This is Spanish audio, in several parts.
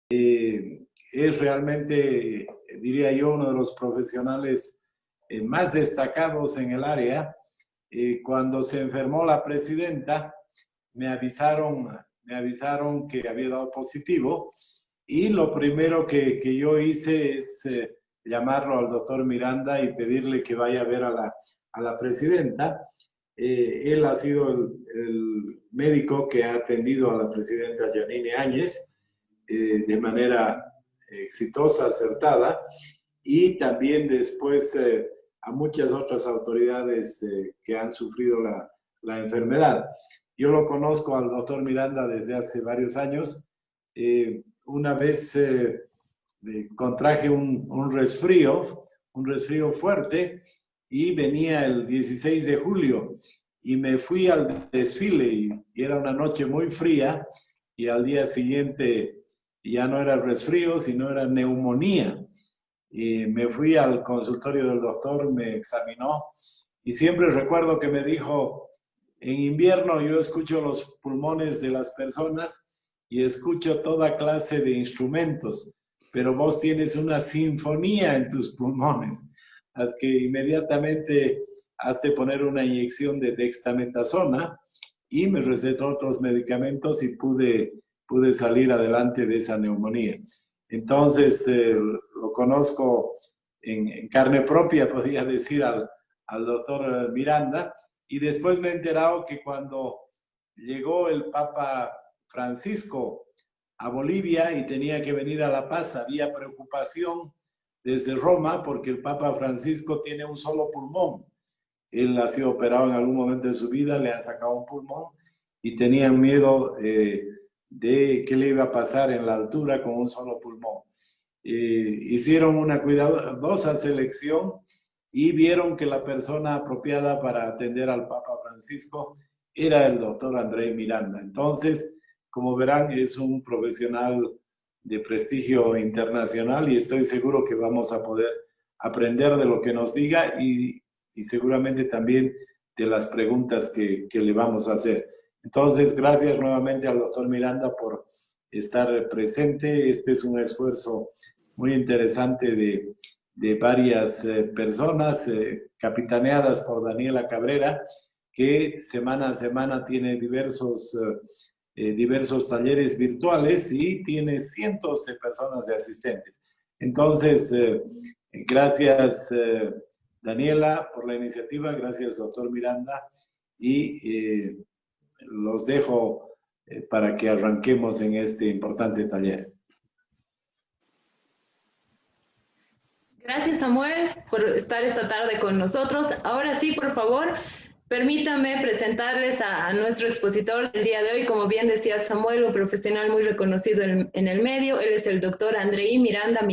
Es realmente, diría yo, uno de los profesionales más destacados en el área. Cuando se enfermó la presidenta, me avisaron que había dado positivo y lo primero que yo hice es llamarlo al doctor Miranda y pedirle que vaya a ver a la presidenta. Él ha sido el médico que ha atendido a la presidenta Yanine Áñez de manera exitosa, acertada, y también después a muchas otras autoridades que han sufrido la enfermedad. Yo lo conozco al doctor Miranda desde hace varios años. Una vez contraje un resfrío fuerte, y venía el 16 de julio y me fui al desfile y era una noche muy fría, y al día siguiente ya no era resfrío, sino era neumonía. Y me fui al consultorio del doctor, me examinó y siempre recuerdo que me dijo: en invierno yo escucho los pulmones de las personas y escucho toda clase de instrumentos, pero vos tienes una sinfonía en tus pulmones. Así que inmediatamente has de poner una inyección de dexametasona, y me recetó otros medicamentos y pude salir adelante de esa neumonía. Entonces, lo conozco en carne propia, podría decir, al doctor Miranda, y después me he enterado que cuando llegó el Papa Francisco a Bolivia y tenía que venir a La Paz, había preocupación desde Roma porque el Papa Francisco tiene un solo pulmón. Él ha sido operado en algún momento de su vida, le han sacado un pulmón y tenían miedo de qué le iba a pasar en la altura con un solo pulmón. Hicieron una cuidadosa selección y vieron que la persona apropiada para atender al Papa Francisco era el doctor André Miranda. Entonces, como verán, es un profesional de prestigio internacional y estoy seguro que vamos a poder aprender de lo que nos diga y seguramente también de las preguntas que le vamos a hacer. Entonces, gracias nuevamente al doctor Miranda por estar presente. Este es un esfuerzo muy interesante de varias personas, capitaneadas por Daniela Cabrera, que semana a semana tiene diversos talleres virtuales y tiene cientos de personas de asistentes. Entonces, gracias Daniela por la iniciativa, gracias doctor Miranda, y los dejo para que arranquemos en este importante taller. Gracias, Samuel, por estar esta tarde con nosotros. Ahora sí, por favor, permítame presentarles a nuestro expositor del día de hoy. Como bien decía Samuel, un profesional muy reconocido en el medio. Él es el doctor Andrei Miranda,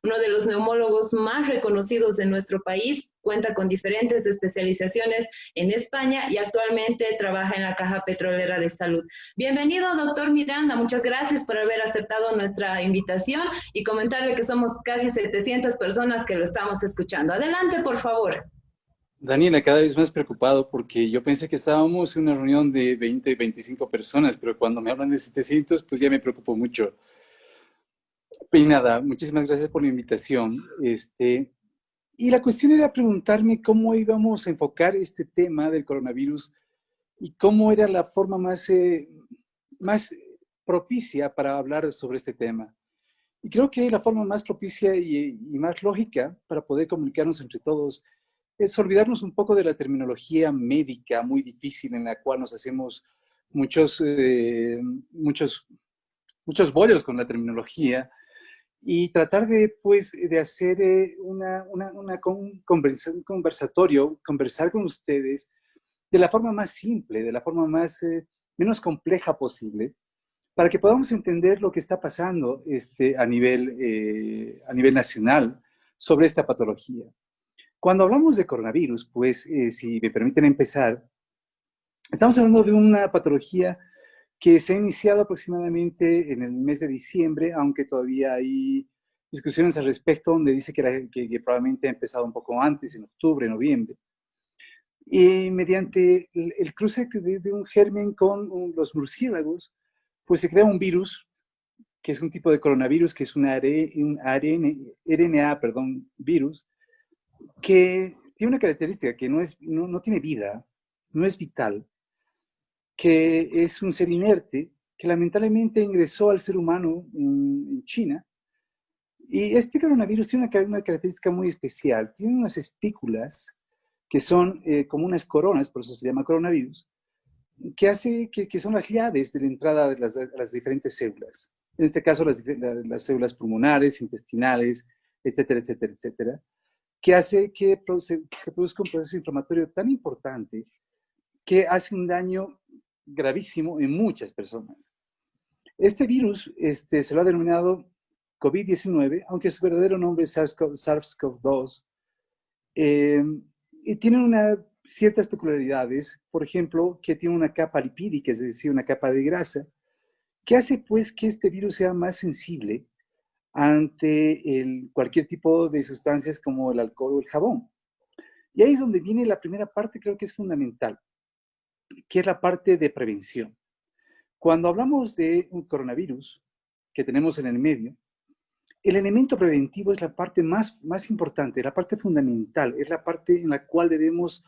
uno de los neumólogos más reconocidos de nuestro país. Cuenta con diferentes especializaciones en España y actualmente trabaja en la Caja Petrolera de Salud. Bienvenido, doctor Miranda. Muchas gracias por haber aceptado nuestra invitación y comentarle que somos casi 700 personas que lo estamos escuchando. Adelante, por favor. Daniela, cada vez más preocupado porque yo pensé que estábamos en una reunión de 20, 25 personas, pero cuando me hablan de 700, pues ya me preocupo mucho. Y nada, muchísimas gracias por la invitación. Y la cuestión era preguntarme cómo íbamos a enfocar este tema del coronavirus y cómo era la forma más propicia para hablar sobre este tema. Y creo que la forma más propicia y más lógica para poder comunicarnos entre todos es olvidarnos un poco de la terminología médica muy difícil en la cual nos hacemos muchos bollos con la terminología y tratar de hacer un conversatorio, conversar con ustedes de la forma más simple, de la forma menos compleja posible, para que podamos entender lo que está pasando a nivel nacional sobre esta patología. Cuando hablamos de coronavirus, pues, si me permiten empezar, estamos hablando de una patología que se ha iniciado aproximadamente en el mes de diciembre, aunque todavía hay discusiones al respecto, donde dice que probablemente ha empezado un poco antes, en octubre, noviembre. Y mediante el cruce de un germen con los murciélagos, pues se crea un virus que es un tipo de coronavirus, que es un RNA, virus, que tiene una característica que no tiene vida, no es vital, que es un ser inerte, que lamentablemente ingresó al ser humano en China. Y este coronavirus tiene una característica muy especial. Tiene unas espículas que son como unas coronas, por eso se llama coronavirus, que hace que son las llaves de la entrada de las diferentes células. En este caso, las células pulmonares, intestinales, etcétera, etcétera, etcétera, que hace que se produzca un proceso inflamatorio tan importante que hace un daño gravísimo en muchas personas. Este virus se lo ha denominado COVID-19, aunque su verdadero nombre es SARS-CoV-2, y tiene ciertas peculiaridades, por ejemplo, que tiene una capa lipídica, es decir, una capa de grasa, que hace pues que este virus sea más sensible ante cualquier tipo de sustancias como el alcohol o el jabón. Y ahí es donde viene la primera parte, creo que es fundamental, que es la parte de prevención. Cuando hablamos de un coronavirus que tenemos en el medio, el elemento preventivo es la parte más importante, la parte fundamental, es la parte en la cual debemos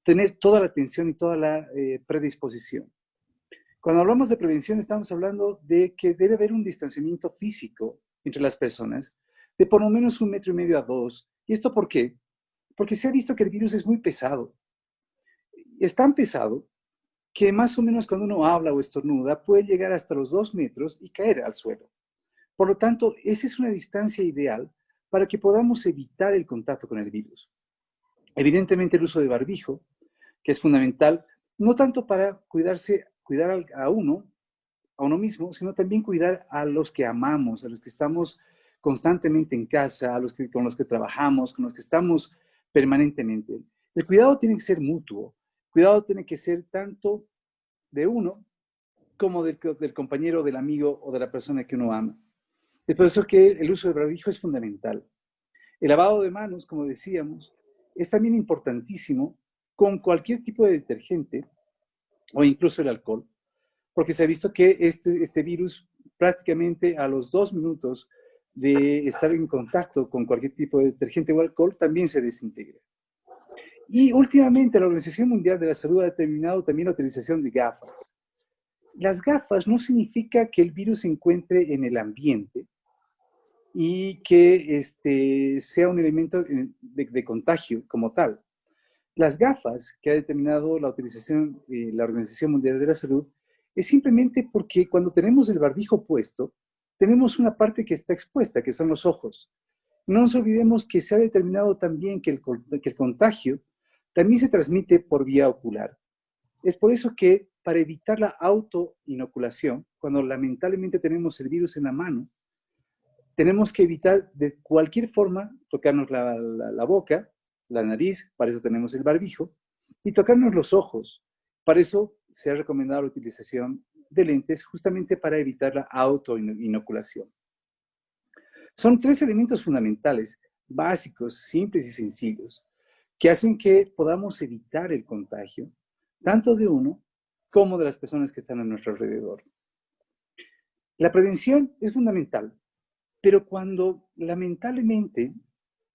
tener toda la atención y toda la predisposición. Cuando hablamos de prevención, estamos hablando de que debe haber un distanciamiento físico entre las personas de por lo menos 1,5 metros a 2. ¿Y esto por qué? Porque se ha visto que el virus es muy pesado. Es tan pesado que más o menos cuando uno habla o estornuda puede llegar hasta los 2 metros y caer al suelo. Por lo tanto, esa es una distancia ideal para que podamos evitar el contacto con el virus. Evidentemente, el uso de barbijo, que es fundamental, no tanto para cuidar a uno mismo, sino también cuidar a los que amamos, a los que estamos constantemente en casa, con los que trabajamos, con los que estamos permanentemente. El cuidado tiene que ser mutuo. El cuidado tiene que ser tanto de uno como del compañero, del amigo o de la persona que uno ama. Es por eso que el uso de barbijo es fundamental. El lavado de manos, como decíamos, es también importantísimo con cualquier tipo de detergente o incluso el alcohol, porque se ha visto que este virus prácticamente a los 2 minutos de estar en contacto con cualquier tipo de detergente o alcohol también se desintegra. Y últimamente la Organización Mundial de la Salud ha determinado también la utilización de gafas. Las gafas no significa que el virus se encuentre en el ambiente y que sea un elemento de contagio como tal. Las gafas que ha determinado la utilización la Organización Mundial de la Salud es simplemente porque cuando tenemos el barbijo puesto, tenemos una parte que está expuesta, que son los ojos. No nos olvidemos que se ha determinado también que el contagio también se transmite por vía ocular. Es por eso que para evitar la autoinoculación, cuando lamentablemente tenemos el virus en la mano, tenemos que evitar de cualquier forma tocarnos la boca, la nariz, para eso tenemos el barbijo, y tocarnos los ojos. Para eso se ha recomendado la utilización de lentes justamente para evitar la autoinoculación. Son 3 elementos fundamentales, básicos, simples y sencillos, que hacen que podamos evitar el contagio, tanto de uno como de las personas que están a nuestro alrededor. La prevención es fundamental, pero cuando lamentablemente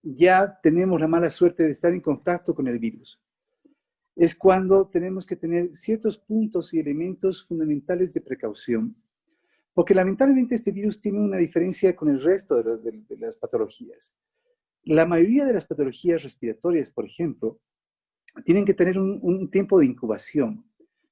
ya tenemos la mala suerte de estar en contacto con el virus, es cuando tenemos que tener ciertos puntos y elementos fundamentales de precaución, porque lamentablemente este virus tiene una diferencia con el resto de las patologías. La mayoría de las patologías respiratorias, por ejemplo, tienen que tener un tiempo de incubación.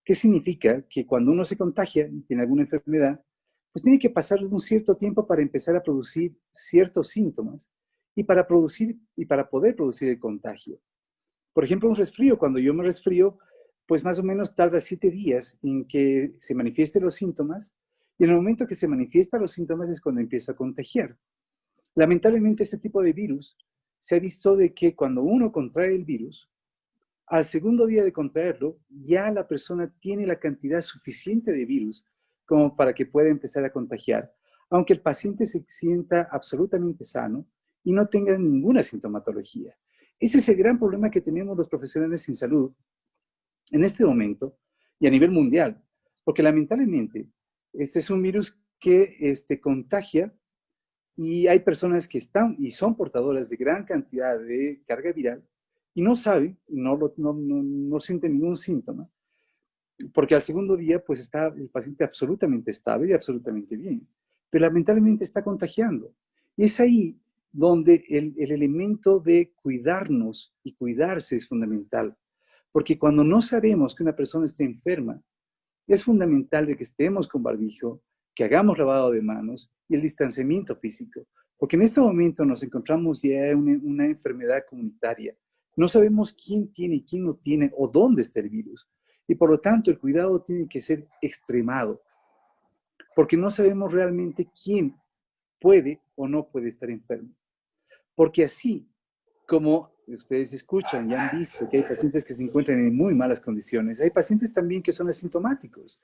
¿Qué significa? Que cuando uno se contagia y tiene alguna enfermedad, pues tiene que pasar un cierto tiempo para empezar a producir ciertos síntomas y para poder producir el contagio. Por ejemplo, un resfrío, cuando yo me resfrío, pues más o menos tarda 7 días en que se manifiesten los síntomas, y en el momento que se manifiestan los síntomas es cuando empieza a contagiar. Lamentablemente, este tipo de virus se ha visto de que cuando uno contrae el virus, al segundo día de contraerlo, ya la persona tiene la cantidad suficiente de virus como para que pueda empezar a contagiar, aunque el paciente se sienta absolutamente sano y no tenga ninguna sintomatología. Ese es el gran problema que tenemos los profesionales en salud en este momento y a nivel mundial, porque lamentablemente este es un virus que contagia y hay personas que están y son portadoras de gran cantidad de carga viral y no saben, no sienten ningún síntoma, porque al segundo día pues está el paciente absolutamente estable y absolutamente bien, pero lamentablemente está contagiando. Y es ahí donde el elemento de cuidarnos y cuidarse es fundamental, porque cuando no sabemos que una persona está enferma, es fundamental de que estemos con barbijo, que hagamos lavado de manos y el distanciamiento físico, porque en este momento nos encontramos ya en una enfermedad comunitaria. No sabemos quién tiene y quién no tiene o dónde está el virus. Y por lo tanto, el cuidado tiene que ser extremado, porque no sabemos realmente quién puede o no puede estar enfermo. Porque así como ustedes escuchan y han visto que hay pacientes que se encuentran en muy malas condiciones, hay pacientes también que son asintomáticos,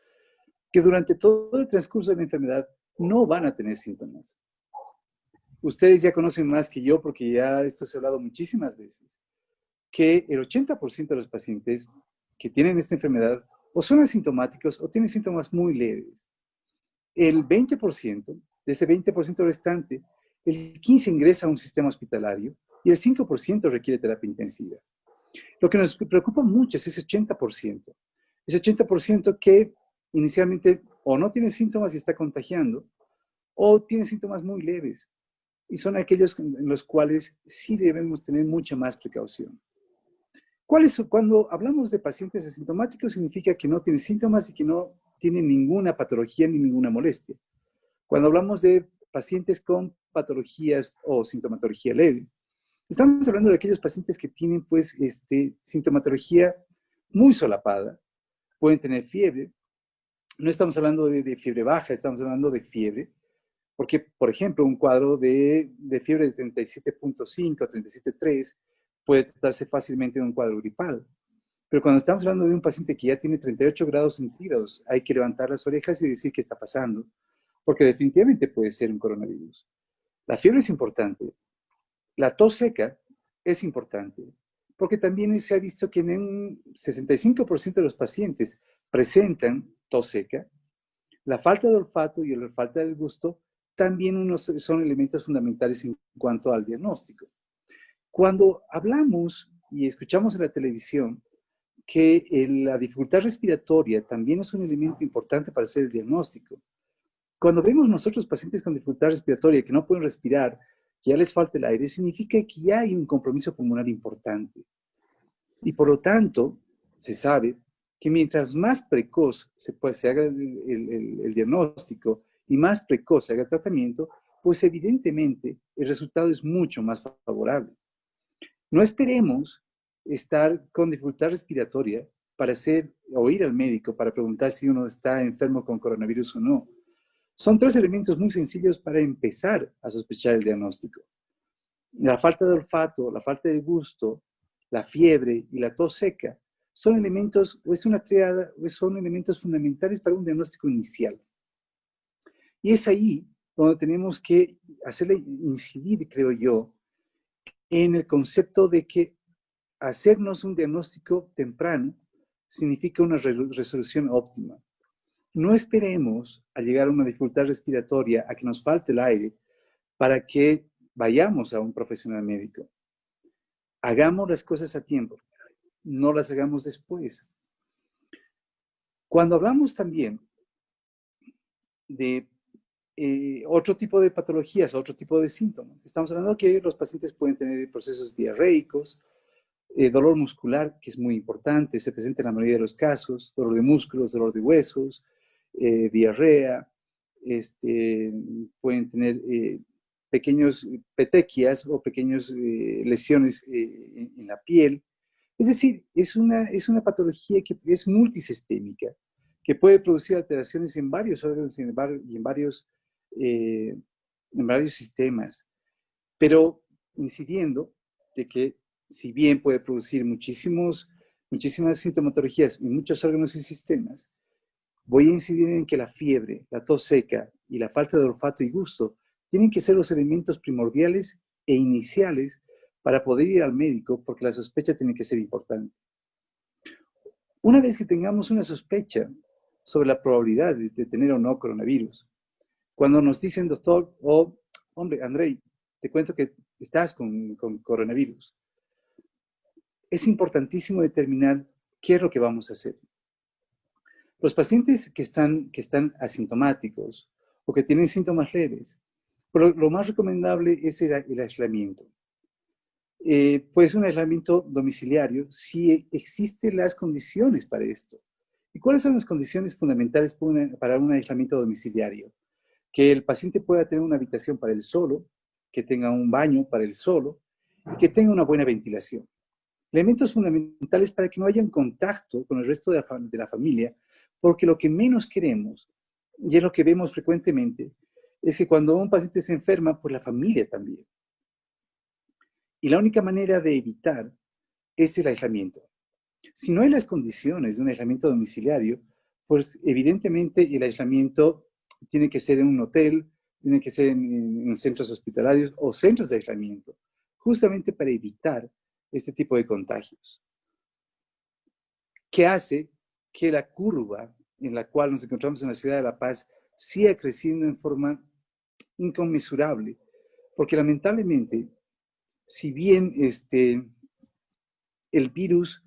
que durante todo el transcurso de la enfermedad no van a tener síntomas. Ustedes ya conocen más que yo, porque ya esto se ha hablado muchísimas veces, que el 80% de los pacientes que tienen esta enfermedad o son asintomáticos o tienen síntomas muy leves. El 20%, de ese 20% restante, el 15% ingresa a un sistema hospitalario y el 5% requiere terapia intensiva. Lo que nos preocupa mucho es ese 80%. Ese 80% que inicialmente o no tiene síntomas y está contagiando, o tiene síntomas muy leves. Y son aquellos en los cuales sí debemos tener mucha más precaución. Cuando hablamos de pacientes asintomáticos, significa que no tienen síntomas y que no tienen ninguna patología ni ninguna molestia. Cuando hablamos de pacientes con patologías o sintomatología leve, estamos hablando de aquellos pacientes que tienen pues sintomatología muy solapada, pueden tener fiebre. No estamos hablando de fiebre baja, estamos hablando de fiebre, porque, por ejemplo, un cuadro de fiebre de 37.5 o 37.3 puede tratarse fácilmente de un cuadro gripal. Pero cuando estamos hablando de un paciente que ya tiene 38 grados centígrados, hay que levantar las orejas y decir qué está pasando, porque definitivamente puede ser un coronavirus. La fiebre es importante. La tos seca es importante, porque también se ha visto que en un 65% de los pacientes presentan tos seca. La falta de olfato y la falta del gusto también son elementos fundamentales en cuanto al diagnóstico. Cuando hablamos y escuchamos en la televisión que la dificultad respiratoria también es un elemento importante para hacer el diagnóstico. Cuando vemos nosotros pacientes con dificultad respiratoria que no pueden respirar, que ya les falta el aire, significa que ya hay un compromiso pulmonar importante. Y por lo tanto, se sabe que mientras más precoz se haga el diagnóstico y más precoz se haga el tratamiento, pues evidentemente el resultado es mucho más favorable. No esperemos estar con dificultad respiratoria para ir al médico para preguntar si uno está enfermo con coronavirus o no. Son 3 elementos muy sencillos para empezar a sospechar el diagnóstico. La falta de olfato, la falta de gusto, la fiebre y la tos seca son elementos, es una triada, son elementos fundamentales para un diagnóstico inicial. Y es ahí donde tenemos que hacerle incidir, creo yo, en el concepto de que hacernos un diagnóstico temprano significa una resolución óptima. No esperemos a llegar a una dificultad respiratoria, a que nos falte el aire, para que vayamos a un profesional médico. Hagamos las cosas a tiempo, no las hagamos después. Cuando hablamos también de otro tipo de patologías, otro tipo de síntomas, estamos hablando que los pacientes pueden tener procesos diarreicos, dolor muscular, que es muy importante, se presenta en la mayoría de los casos, dolor de músculos, dolor de huesos, diarrea, pueden tener pequeños petequias o pequeñas lesiones en la piel. Es decir, es una patología que es multisistémica, que puede producir alteraciones en varios órganos y en varios sistemas, pero incidiendo de que si bien puede producir muchísimas sintomatologías en muchos órganos y sistemas, voy a incidir en que la fiebre, la tos seca y la falta de olfato y gusto tienen que ser los elementos primordiales e iniciales para poder ir al médico, porque la sospecha tiene que ser importante. Una vez que tengamos una sospecha sobre la probabilidad de tener o no coronavirus, Cuando nos dicen, doctor, o hombre, Andrei, te cuento que estás con coronavirus, es importantísimo determinar qué es lo que vamos a hacer. Los pacientes que están asintomáticos o que tienen síntomas leves, lo más recomendable es el aislamiento. Pues un aislamiento domiciliario si existen las condiciones para esto. ¿Y cuáles son las condiciones fundamentales para un aislamiento domiciliario? Que el paciente pueda tener una habitación para él solo, que tenga un baño para él solo y que tenga una buena ventilación. Elementos fundamentales para que no haya un contacto con el resto de la familia, porque lo que menos queremos, y es lo que vemos frecuentemente, es que cuando un paciente se enferma, pues la familia también. Y la única manera de evitar es el aislamiento. Si no hay las condiciones de un aislamiento domiciliario, pues evidentemente el aislamiento tiene que ser en un hotel, tiene que ser en centros hospitalarios o centros de aislamiento, justamente para evitar este tipo de contagios. ¿Qué hace que la curva en la cual nos encontramos en la ciudad de La Paz siga creciendo en forma inconmensurable? Porque lamentablemente, si bien el virus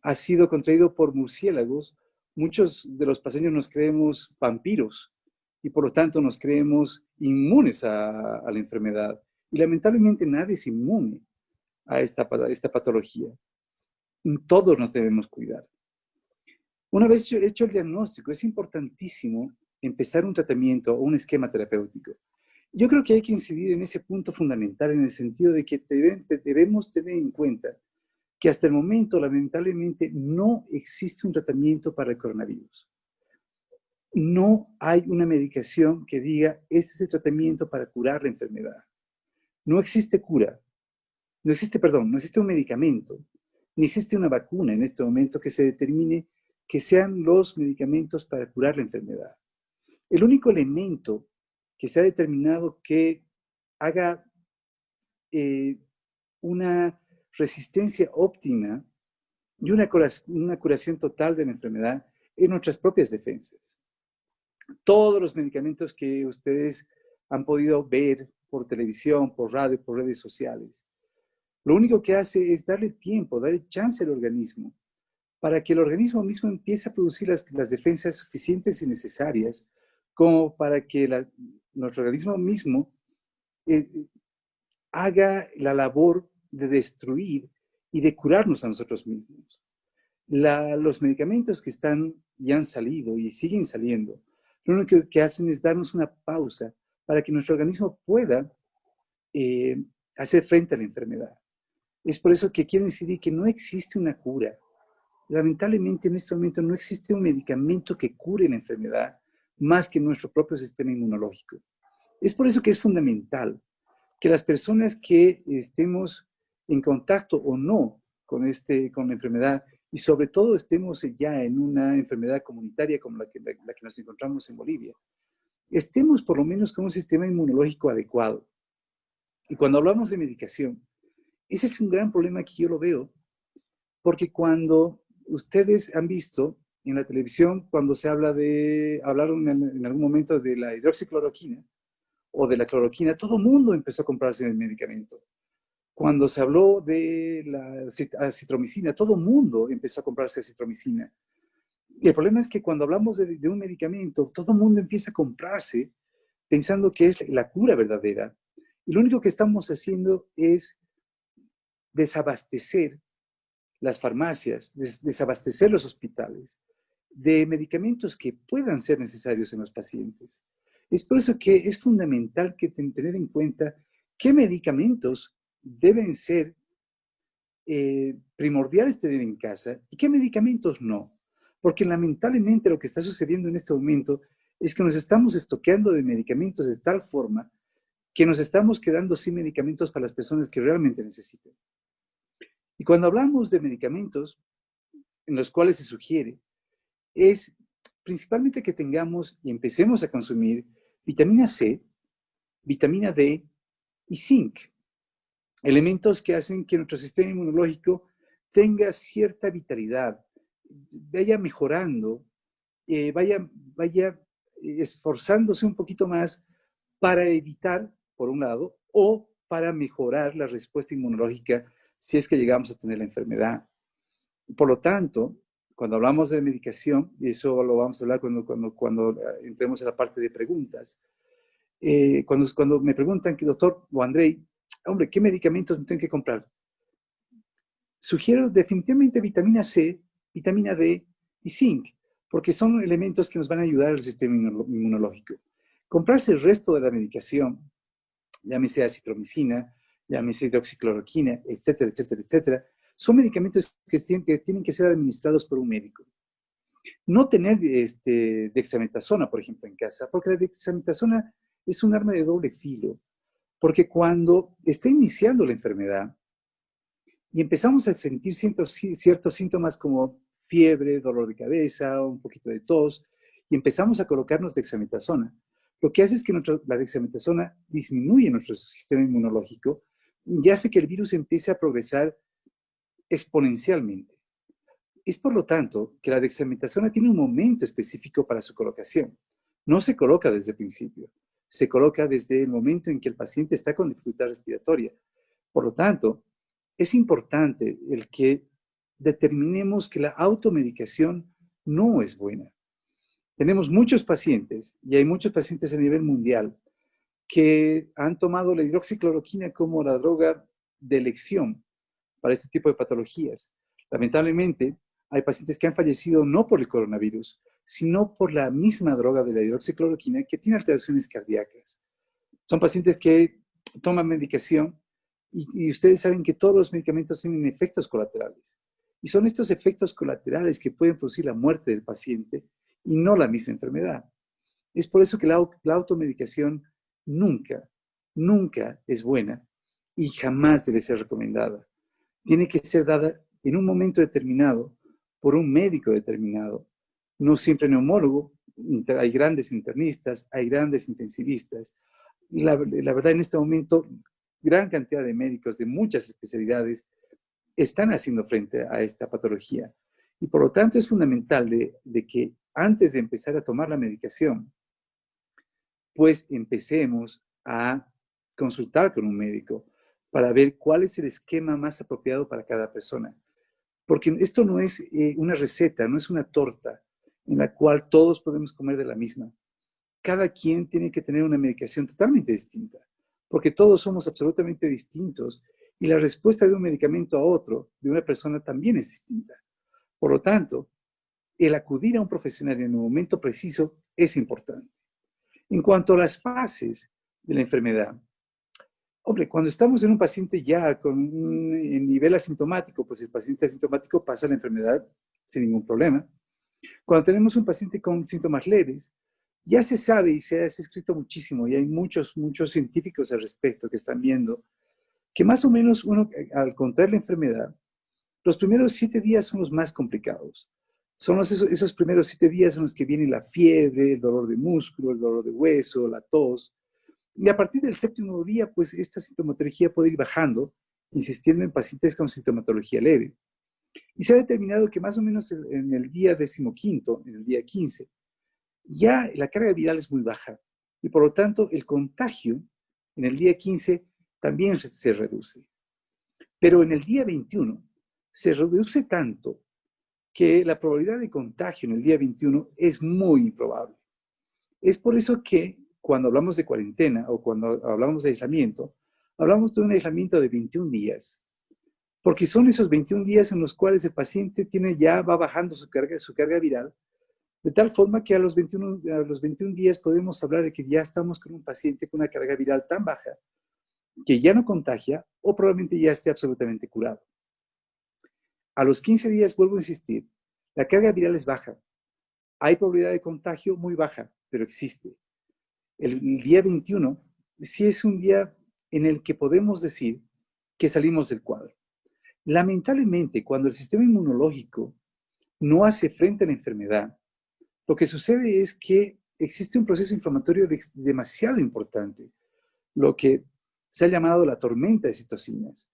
ha sido contraído por murciélagos, muchos de los paseños nos creemos vampiros y por lo tanto nos creemos inmunes a la enfermedad. Y lamentablemente nadie es inmune a esta patología. Todos nos debemos cuidar. Una vez hecho el diagnóstico, es importantísimo empezar un tratamiento o un esquema terapéutico. Yo creo que hay que incidir en ese punto fundamental en el sentido de que debemos tener en cuenta que hasta el momento, lamentablemente, no existe un tratamiento para el coronavirus. No hay una medicación que diga, este es el tratamiento para curar la enfermedad. No existe cura. No existe un medicamento, ni existe una vacuna en este momento que se determine que sean los medicamentos para curar la enfermedad. El único elemento que se ha determinado que haga una resistencia óptima y una curación total de la enfermedad en nuestras propias defensas. Todos los medicamentos que ustedes han podido ver por televisión, por radio, por redes sociales, lo único que hace es darle tiempo, darle chance al organismo para que el organismo mismo empiece a producir las defensas suficientes y necesarias como para que nuestro organismo mismo haga la labor de destruir y de curarnos a nosotros mismos. Los medicamentos que están y han salido y siguen saliendo, lo único que hacen es darnos una pausa para que nuestro organismo pueda hacer frente a la enfermedad. Es por eso que quiero incidir que no existe una cura. Lamentablemente en este momento no existe un medicamento que cure la enfermedad más que nuestro propio sistema inmunológico. Es por eso que es fundamental que las personas que estemos en contacto o no con la enfermedad y sobre todo estemos ya en una enfermedad comunitaria como la que nos encontramos en Bolivia, estemos por lo menos con un sistema inmunológico adecuado. Y cuando hablamos de medicación, ese es un gran problema que yo lo veo, porque cuando ustedes han visto en la televisión, cuando hablaron en algún momento de la hidroxicloroquina o de la cloroquina, todo el mundo empezó a comprarse el medicamento. Cuando se habló de la acitromicina, todo el mundo empezó a comprarse acitromicina. Y el problema es que cuando hablamos de un medicamento, todo el mundo empieza a comprarse pensando que es la cura verdadera. Y lo único que estamos haciendo es desabastecer las farmacias, desabastecer los hospitales de medicamentos que puedan ser necesarios en los pacientes. Es por eso que es fundamental que tener en cuenta qué medicamentos deben ser primordiales tener en casa y qué medicamentos no. Porque lamentablemente lo que está sucediendo en este momento es que nos estamos estoqueando de medicamentos de tal forma que nos estamos quedando sin medicamentos para las personas que realmente necesitan. Y cuando hablamos de medicamentos en los cuales se sugiere, es principalmente que tengamos y empecemos a consumir vitamina C, vitamina D y zinc. Elementos que hacen que nuestro sistema inmunológico tenga cierta vitalidad, vaya mejorando, vaya esforzándose un poquito más para evitar, por un lado, o para mejorar la respuesta inmunológica si es que llegamos a tener la enfermedad. Por lo tanto, cuando hablamos de medicación, y eso lo vamos a hablar cuando entremos en la parte de preguntas, cuando me preguntan, doctor o Andrei, hombre, ¿qué medicamentos tengo que comprar? Sugiero definitivamente vitamina C, vitamina D y zinc, porque son elementos que nos van a ayudar al sistema inmunológico. Comprarse el resto de la medicación, llámese acitromicina, llámese hidroxicloroquina, etcétera, etcétera, etcétera, son medicamentos que tienen que ser administrados por un médico. No tener dexametasona, por ejemplo, en casa, porque la dexametasona es un arma de doble filo, porque cuando está iniciando la enfermedad y empezamos a sentir ciertos síntomas como fiebre, dolor de cabeza, un poquito de tos, y empezamos a colocarnos dexametasona, lo que hace es que la dexametasona disminuye nuestro sistema inmunológico y hace que el virus empiece a progresar exponencialmente. Es por lo tanto que la dexametasona tiene un momento específico para su colocación. No se coloca desde el principio, se coloca desde el momento en que el paciente está con dificultad respiratoria. Por lo tanto, es importante el que determinemos que la automedicación no es buena. Tenemos muchos pacientes, y hay muchos pacientes a nivel mundial, que han tomado la hidroxicloroquina como la droga de elección para este tipo de patologías. Lamentablemente, hay pacientes que han fallecido no por el coronavirus, sino por la misma droga de la hidroxicloroquina que tiene alteraciones cardíacas. Son pacientes que toman medicación y ustedes saben que todos los medicamentos tienen efectos colaterales. Y son estos efectos colaterales que pueden producir la muerte del paciente y no la misma enfermedad. Es por eso que la automedicación nunca es buena y jamás debe ser recomendada. Tiene que ser dada en un momento determinado por un médico determinado, no siempre neumólogo. Hay grandes internistas, hay grandes intensivistas. Y la verdad, en este momento, gran cantidad de médicos de muchas especialidades están haciendo frente a esta patología. Y por lo tanto es fundamental de que antes de empezar a tomar la medicación, pues empecemos a consultar con un médico para ver cuál es el esquema más apropiado para cada persona. Porque esto no es una receta, no es una torta en la cual todos podemos comer de la misma. Cada quien tiene que tener una medicación totalmente distinta, porque todos somos absolutamente distintos y la respuesta de un medicamento a otro, de una persona, también es distinta. Por lo tanto, el acudir a un profesional en el momento preciso es importante. En cuanto a las fases de la enfermedad, hombre, cuando estamos en un paciente ya en nivel asintomático, pues el paciente asintomático pasa la enfermedad sin ningún problema. Cuando tenemos un paciente con síntomas leves, ya se sabe y se ha escrito muchísimo, y hay muchos científicos al respecto que están viendo que más o menos uno, al contraer la enfermedad, los primeros 7 días son los más complicados. Son esos primeros 7 días en los que viene la fiebre, el dolor de músculo, el dolor de hueso, la tos. Y a partir del 7º día, pues esta sintomatología puede ir bajando, insistiendo en pacientes con sintomatología leve. Y se ha determinado que más o menos en el día 15º, en el día 15, ya la carga viral es muy baja. Y por lo tanto, el contagio en el día 15 también se reduce. Pero en el día 21 se reduce tanto que la probabilidad de contagio en el día 21 es muy improbable. Es por eso que cuando hablamos de cuarentena o cuando hablamos de aislamiento, hablamos de un aislamiento de 21 días. Porque son esos 21 días en los cuales el paciente va bajando su carga viral, de tal forma que a los 21 días podemos hablar de que ya estamos con un paciente con una carga viral tan baja que ya no contagia o probablemente ya esté absolutamente curado. A los 15 días, vuelvo a insistir, la carga viral es baja. Hay probabilidad de contagio muy baja, pero existe. El día 21 sí es un día en el que podemos decir que salimos del cuadro. Lamentablemente, cuando el sistema inmunológico no hace frente a la enfermedad, lo que sucede es que existe un proceso inflamatorio demasiado importante, lo que se ha llamado la tormenta de citocinas.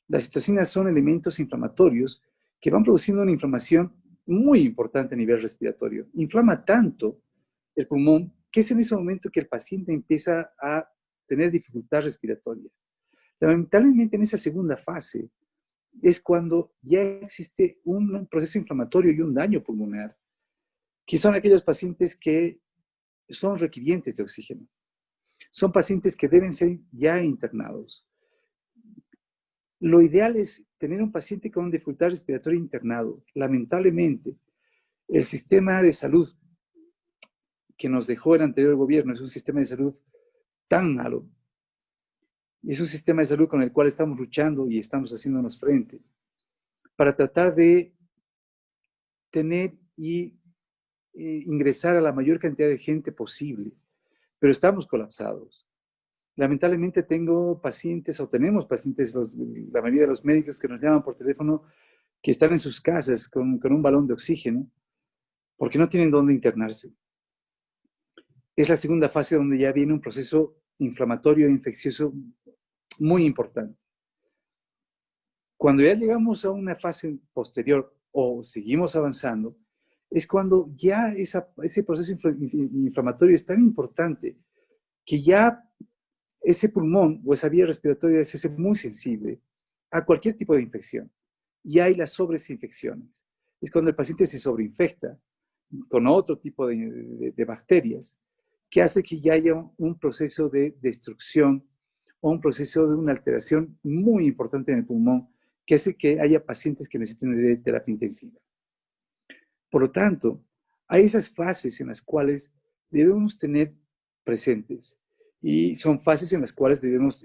Las citocinas son elementos inflamatorios que van produciendo una inflamación muy importante a nivel respiratorio. Inflama tanto el pulmón, que es en ese momento que el paciente empieza a tener dificultad respiratoria. Lamentablemente, en esa segunda fase es cuando ya existe un proceso inflamatorio y un daño pulmonar, que son aquellos pacientes que son requirientes de oxígeno. Son pacientes que deben ser ya internados. Lo ideal es tener un paciente con dificultad respiratoria internado. Lamentablemente, el sistema de salud que nos dejó el anterior gobierno es un sistema de salud tan malo. Es un sistema de salud con el cual estamos luchando y estamos haciéndonos frente para tratar de tener y ingresar a la mayor cantidad de gente posible. Pero estamos colapsados. Lamentablemente tengo pacientes, o tenemos pacientes, la mayoría de los médicos que nos llaman por teléfono, que están en sus casas con un balón de oxígeno, porque no tienen dónde internarse. Es la segunda fase donde ya viene un proceso inflamatorio e infeccioso muy importante. Cuando ya llegamos a una fase posterior o seguimos avanzando, es cuando ya ese proceso inflamatorio es tan importante que ya ese pulmón o esa vía respiratoria se hace muy sensible a cualquier tipo de infección. Y hay las sobreinfecciones. Es cuando el paciente se sobreinfecta con otro tipo de bacterias que hace que ya haya un proceso de destrucción o un proceso de una alteración muy importante en el pulmón que hace que haya pacientes que necesiten de terapia intensiva. Por lo tanto, hay esas fases en las cuales debemos tener presentes y son fases en las cuales debemos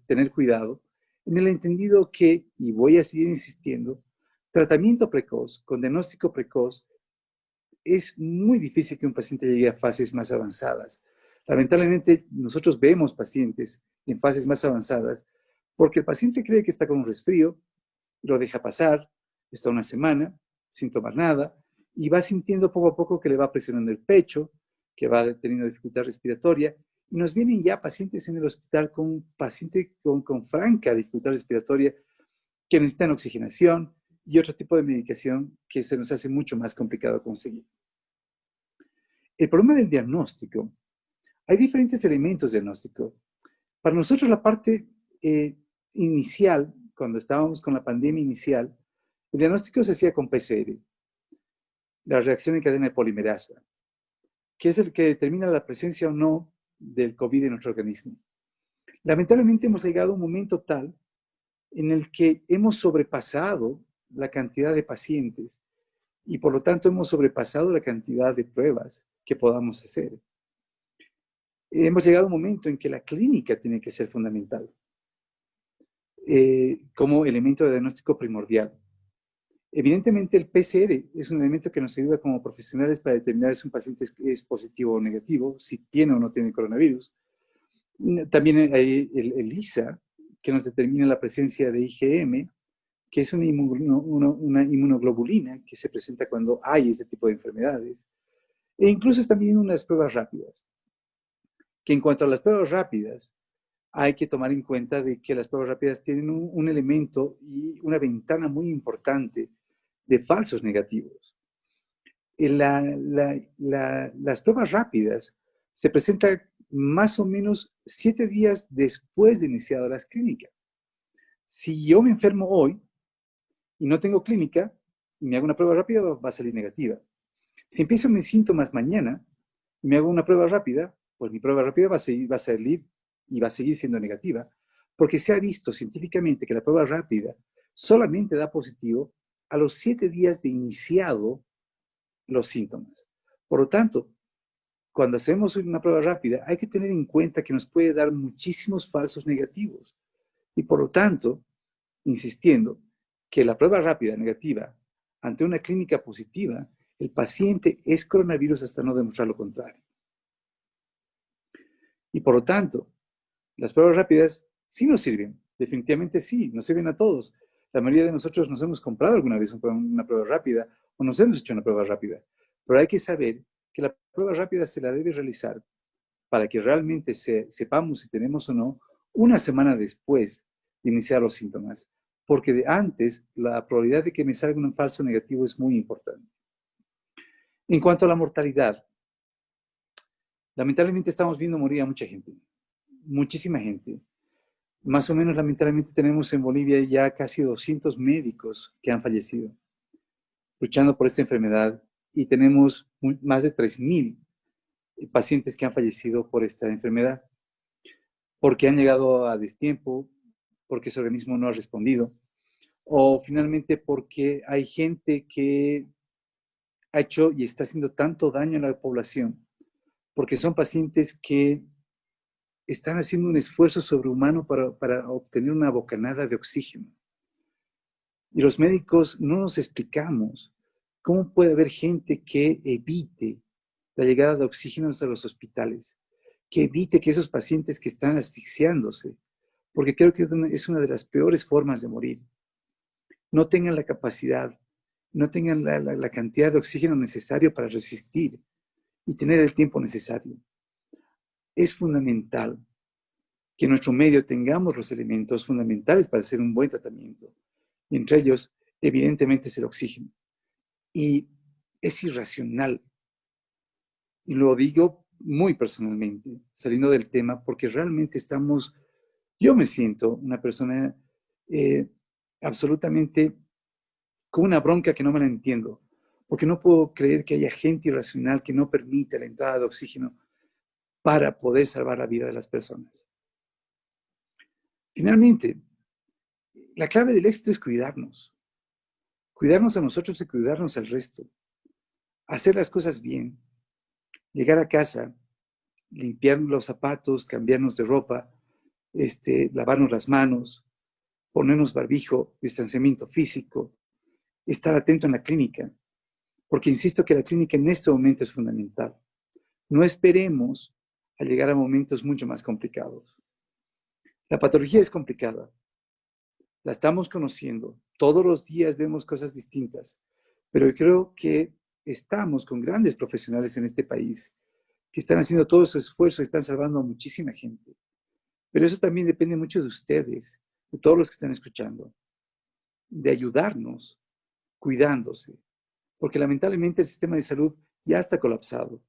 tener cuidado en el entendido que, y voy a seguir insistiendo, tratamiento precoz con diagnóstico precoz es muy difícil que un paciente llegue a fases más avanzadas. Lamentablemente, nosotros vemos pacientes en fases más avanzadas porque el paciente cree que está con un resfrío, lo deja pasar, está una semana sin tomar nada y va sintiendo poco a poco que le va presionando el pecho, que va teniendo dificultad respiratoria. Y nos vienen ya pacientes en el hospital con franca dificultad respiratoria que necesitan oxigenación y otro tipo de medicación que se nos hace mucho más complicado conseguir. El problema del diagnóstico, hay diferentes elementos de diagnóstico. Para nosotros la parte inicial, cuando estábamos con la pandemia inicial, el diagnóstico se hacía con PCR, la reacción en cadena de polimerasa, que es el que determina la presencia o no del COVID en nuestro organismo. Lamentablemente hemos llegado a un momento tal en el que hemos sobrepasado la cantidad de pacientes y por lo tanto hemos sobrepasado la cantidad de pruebas que podamos hacer. Hemos llegado a un momento en que la clínica tiene que ser fundamental como elemento de diagnóstico primordial. Evidentemente el PCR es un elemento que nos ayuda como profesionales para determinar si un paciente es positivo o negativo, si tiene o no tiene coronavirus. También hay el ELISA, que nos determina la presencia de IgM, que es una inmunoglobulina que se presenta cuando hay este tipo de enfermedades. E incluso también unas pruebas rápidas, que en cuanto a las pruebas rápidas, hay que tomar en cuenta de que las pruebas rápidas tienen un elemento y una ventana muy importante de falsos negativos. Las pruebas rápidas se presentan más o menos 7 días después de iniciar las clínicas. Si yo me enfermo hoy y no tengo clínica y me hago una prueba rápida, va a salir negativa. Si empiezo mis síntomas mañana y me hago una prueba rápida, pues mi prueba rápida va a salir y va a seguir siendo negativa, porque se ha visto científicamente que la prueba rápida solamente da positivo a los 7 días de iniciado los síntomas. Por lo tanto, cuando hacemos una prueba rápida, hay que tener en cuenta que nos puede dar muchísimos falsos negativos. Y por lo tanto, insistiendo que la prueba rápida negativa ante una clínica positiva, el paciente es coronavirus hasta no demostrar lo contrario. Y por lo tanto, las pruebas rápidas sí nos sirven, definitivamente sí, nos sirven a todos. La mayoría de nosotros nos hemos comprado alguna vez una prueba rápida o nos hemos hecho una prueba rápida, pero hay que saber que la prueba rápida se la debe realizar para que realmente sepamos si tenemos o no una semana después de iniciar los síntomas, porque de antes la probabilidad de que me salga un falso negativo es muy importante. En cuanto a la mortalidad, Lamentablemente estamos viendo morir a mucha gente, muchísima gente. Más o menos, lamentablemente, tenemos en Bolivia ya casi 200 médicos que han fallecido luchando por esta enfermedad y tenemos más de 3.000 pacientes que han fallecido por esta enfermedad, porque han llegado a destiempo, porque su organismo no ha respondido, o finalmente porque hay gente que ha hecho y está haciendo tanto daño a la población, porque son pacientes que están haciendo un esfuerzo sobrehumano para obtener una bocanada de oxígeno. Y los médicos no nos explicamos cómo puede haber gente que evite la llegada de oxígeno a los hospitales, que evite que esos pacientes que están asfixiándose, porque creo que es una de las peores formas de morir, no tengan la capacidad, no tengan la cantidad de oxígeno necesario para resistir y tener el tiempo necesario. Es fundamental que en nuestro medio tengamos los elementos fundamentales para hacer un buen tratamiento. Y entre ellos, evidentemente, es el oxígeno. Y es irracional. Y lo digo muy personalmente, saliendo del tema, porque realmente yo me siento una persona absolutamente con una bronca que no me la entiendo, porque no puedo creer que haya gente irracional que no permite la entrada de oxígeno para poder salvar la vida de las personas. Finalmente, la clave del éxito es cuidarnos a nosotros y cuidarnos al resto, hacer las cosas bien, llegar a casa, limpiar los zapatos, cambiarnos de ropa, lavarnos las manos, ponernos barbijo, distanciamiento físico, estar atento en la clínica, porque insisto que la clínica en este momento es fundamental. No esperemos a llegar a momentos mucho más complicados. La patología es complicada, la estamos conociendo, todos los días vemos cosas distintas, pero yo creo que estamos con grandes profesionales en este país que están haciendo todo su esfuerzo y están salvando a muchísima gente. Pero eso también depende mucho de ustedes, de todos los que están escuchando, de ayudarnos cuidándose, porque lamentablemente el sistema de salud ya está colapsado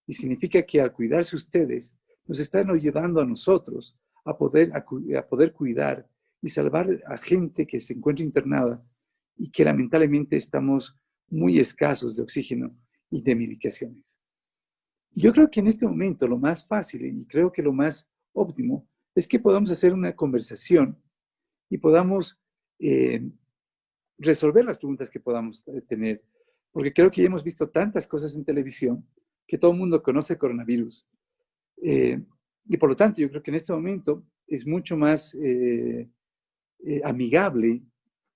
y significa que al cuidarse ustedes, nos están ayudando a nosotros a poder cuidar y salvar a gente que se encuentra internada y que lamentablemente estamos muy escasos de oxígeno y de medicaciones. Yo creo que en este momento lo más fácil y creo que lo más óptimo es que podamos hacer una conversación y podamos resolver las preguntas que podamos tener, porque creo que ya hemos visto tantas cosas en televisión que todo el mundo conoce el coronavirus. Y por lo tanto, yo creo que en este momento es mucho más amigable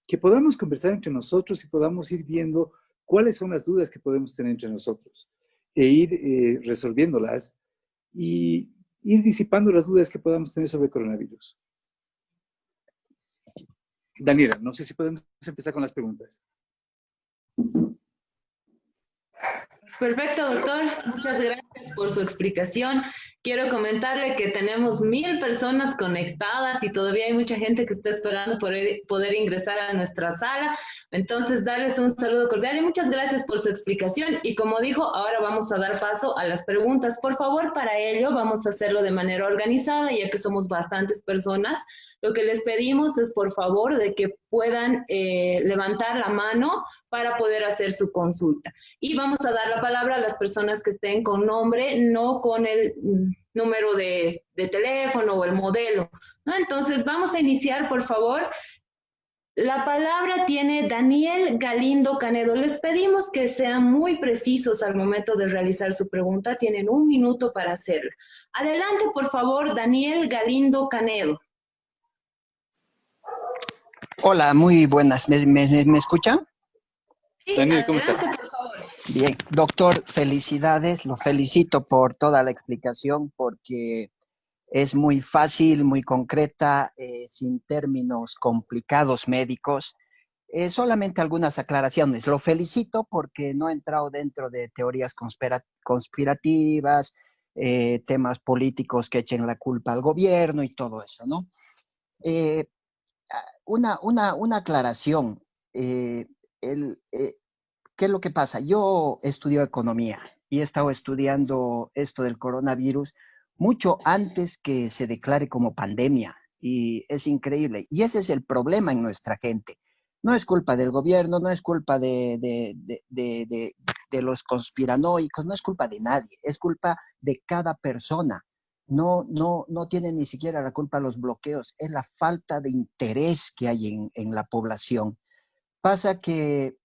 que podamos conversar entre nosotros y podamos ir viendo cuáles son las dudas que podemos tener entre nosotros e ir resolviéndolas y ir disipando las dudas que podamos tener sobre el coronavirus. Daniela, no sé si podemos empezar con las preguntas. Perfecto, doctor. Muchas gracias por su explicación. Quiero comentarle que tenemos 1000 personas conectadas y todavía hay mucha gente que está esperando poder ingresar a nuestra sala. Entonces, darles un saludo cordial y muchas gracias por su explicación. Y como dijo, ahora vamos a dar paso a las preguntas. Por favor, para ello vamos a hacerlo de manera organizada, ya que somos bastantes personas. Lo que les pedimos es, por favor, de que puedan levantar la mano para poder hacer su consulta. Y vamos a dar la palabra a las personas que estén con nombre, no con el número de teléfono o el modelo, ¿no? Entonces, vamos a iniciar, por favor. La palabra tiene Daniel Galindo Canedo. Les pedimos que sean muy precisos al momento de realizar su pregunta. Tienen 1 minuto para hacerlo. Adelante, por favor, Daniel Galindo Canedo. Hola, muy buenas. ¿Me escuchan? Sí, Daniel, ¿cómo adelante, estás? por favor. Bien, doctor, felicidades. Lo felicito por toda la explicación porque es muy fácil, muy concreta, sin términos complicados médicos. Solamente algunas aclaraciones. Lo felicito porque no he entrado dentro de teorías conspirativas, temas políticos que echen la culpa al gobierno y todo eso, ¿no? Una aclaración. ¿Qué es lo que pasa? Yo estudio economía y he estado estudiando esto del coronavirus mucho antes que se declare como pandemia. Y es increíble. Y ese es el problema en nuestra gente. No es culpa del gobierno, no es culpa de los conspiranoicos, no es culpa de nadie, es culpa de cada persona. No tienen ni siquiera la culpa los bloqueos, es la falta de interés que hay en la población. Pasa que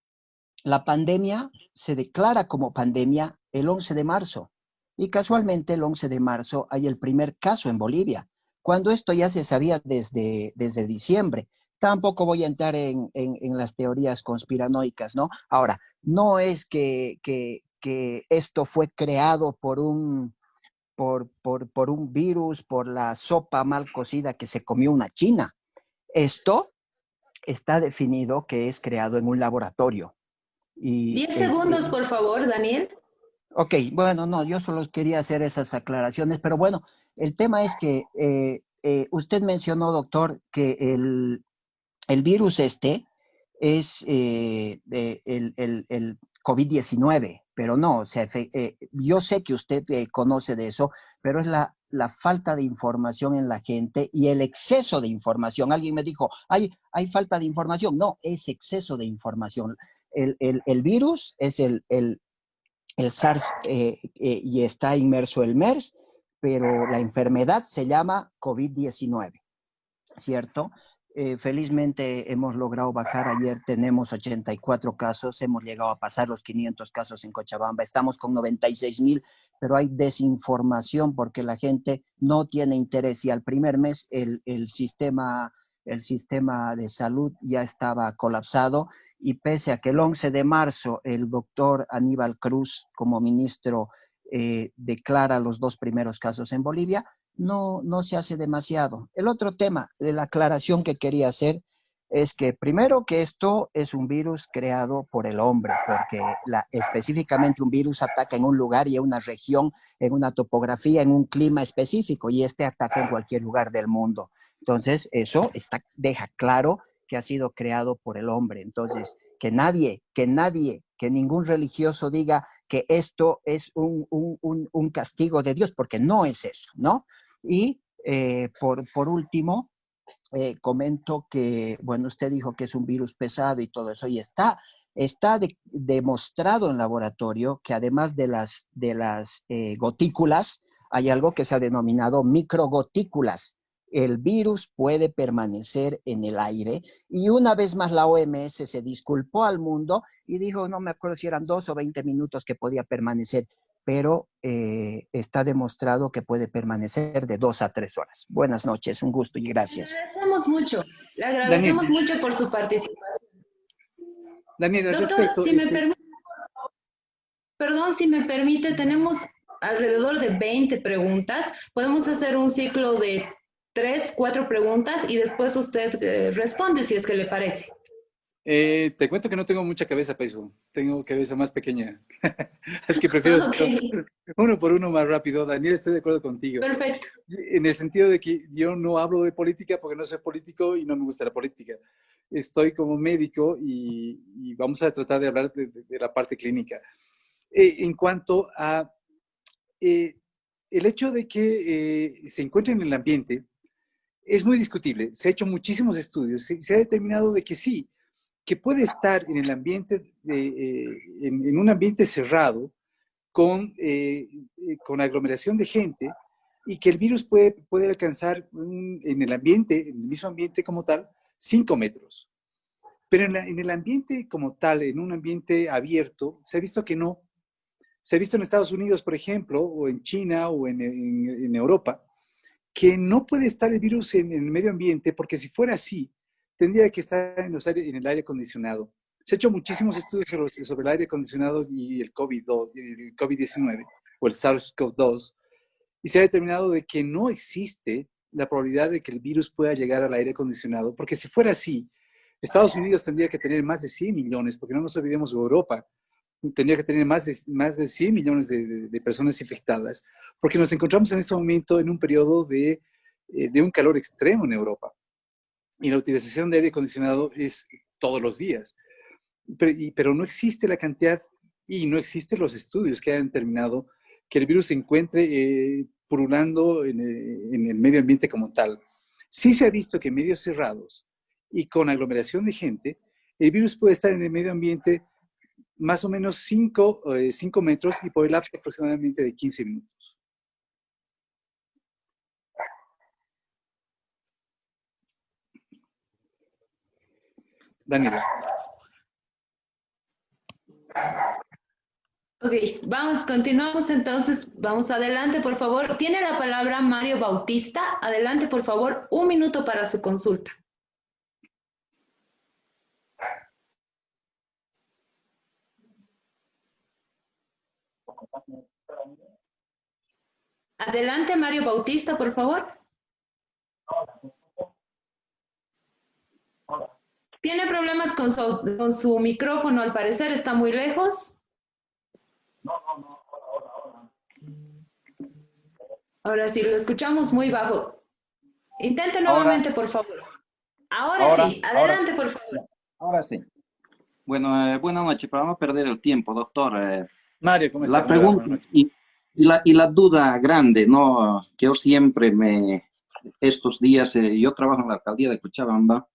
la pandemia se declara como pandemia el 11 de marzo y casualmente el 11 de marzo hay el primer caso en Bolivia, cuando esto ya se sabía desde diciembre. Tampoco voy a entrar en las teorías conspiranoicas, ¿no? Ahora, no es que esto fue creado por un virus, por la sopa mal cocida que se comió una china. Esto está definido que es creado en un laboratorio. Y 10 segundos, por favor, Daniel. Ok, bueno, no, yo solo quería hacer esas aclaraciones, pero bueno, el tema es que usted mencionó, doctor, que el virus este es el COVID-19, pero no, o sea, yo sé que usted conoce de eso, pero es la falta de información en la gente y el exceso de información. Alguien me dijo, hay falta de información. No, es exceso de información. El virus es el SARS y está inmerso el MERS, pero la enfermedad se llama COVID-19, ¿cierto? Felizmente hemos logrado bajar. Ayer tenemos 84 casos, hemos llegado a pasar los 500 casos en Cochabamba, estamos con 96,000, pero hay desinformación porque la gente no tiene interés y al primer mes el sistema de salud ya estaba colapsado y pese a que el 11 de marzo el doctor Aníbal Cruz como ministro declara los 2 primeros casos en Bolivia, no se hace demasiado. El otro tema de la aclaración que quería hacer es que primero que esto es un virus creado por el hombre, porque específicamente un virus ataca en un lugar y en una región, en una topografía, en un clima específico, y este ataca en cualquier lugar del mundo. Entonces, eso deja claro que ha sido creado por el hombre. Entonces, que ningún religioso diga que esto es un castigo de Dios, porque no es eso, ¿no? Y por último, comento que, bueno, usted dijo que es un virus pesado y todo eso, y está demostrado en laboratorio que además de las gotículas, hay algo que se ha denominado microgotículas. El virus puede permanecer en el aire y una vez más la OMS se disculpó al mundo y dijo, no me acuerdo si eran 2 o 20 minutos que podía permanecer, pero está demostrado que puede permanecer de 2 a 3 horas. Buenas noches, un gusto y gracias. Le agradecemos mucho por su participación. Daniel, al Doctor, respecto... si me permite, tenemos alrededor de 20 preguntas. Podemos hacer un ciclo de 3, 4 preguntas y después usted responde si es que le parece. Te cuento que no tengo mucha cabeza para eso. Tengo cabeza más pequeña. Es que prefiero uno por uno más rápido. Daniel, estoy de acuerdo contigo. Perfecto. En el sentido de que yo no hablo de política porque no soy político y no me gusta la política. Estoy como médico y vamos a tratar de hablar de la parte clínica. En cuanto a el hecho de que se encuentren en el ambiente, es muy discutible. Se ha hecho muchísimos estudios. Se ha determinado de que sí, que puede estar en el ambiente, en un ambiente cerrado, con aglomeración de gente, y que el virus puede alcanzar en el mismo ambiente como tal, 5 metros. Pero en el ambiente como tal, en un ambiente abierto, se ha visto que no. Se ha visto en Estados Unidos, por ejemplo, o en China, o en Europa, que no puede estar el virus en el medio ambiente, porque si fuera así, tendría que estar en el aire acondicionado. Se han hecho muchísimos estudios sobre el aire acondicionado y el COVID-19 o el SARS-CoV-2, y se ha determinado de que no existe la probabilidad de que el virus pueda llegar al aire acondicionado, porque si fuera así, Estados Unidos tendría que tener más de 100 millones, porque no nos olvidemos de Europa, tendría que tener más de 100 millones de personas infectadas, porque nos encontramos en este momento en un periodo de un calor extremo en Europa. Y la utilización de aire acondicionado es todos los días. Pero no existe la cantidad y no existen los estudios que hayan determinado que el virus se encuentre pululando en el medio ambiente como tal. Sí se ha visto que en medios cerrados y con aglomeración de gente, el virus puede estar en el medio ambiente más o menos 5 metros y por el lapso aproximadamente de 15 minutos. Daniela. Ok, continuamos entonces, vamos adelante, por favor. Tiene la palabra Mario Bautista. Adelante, por favor, 1 minuto para su consulta. Adelante, Mario Bautista, por favor. Tiene problemas con su micrófono, al parecer, está muy lejos. Ahora sí, lo escuchamos muy bajo. Intente nuevamente, por favor. Ahora sí, adelante, por favor. Ahora sí. Bueno, buenas noches, para no perder el tiempo, doctor. Mario, ¿cómo está? La pregunta y la duda grande, ¿no? Que yo siempre estos días, yo trabajo en la alcaldía de Cochabamba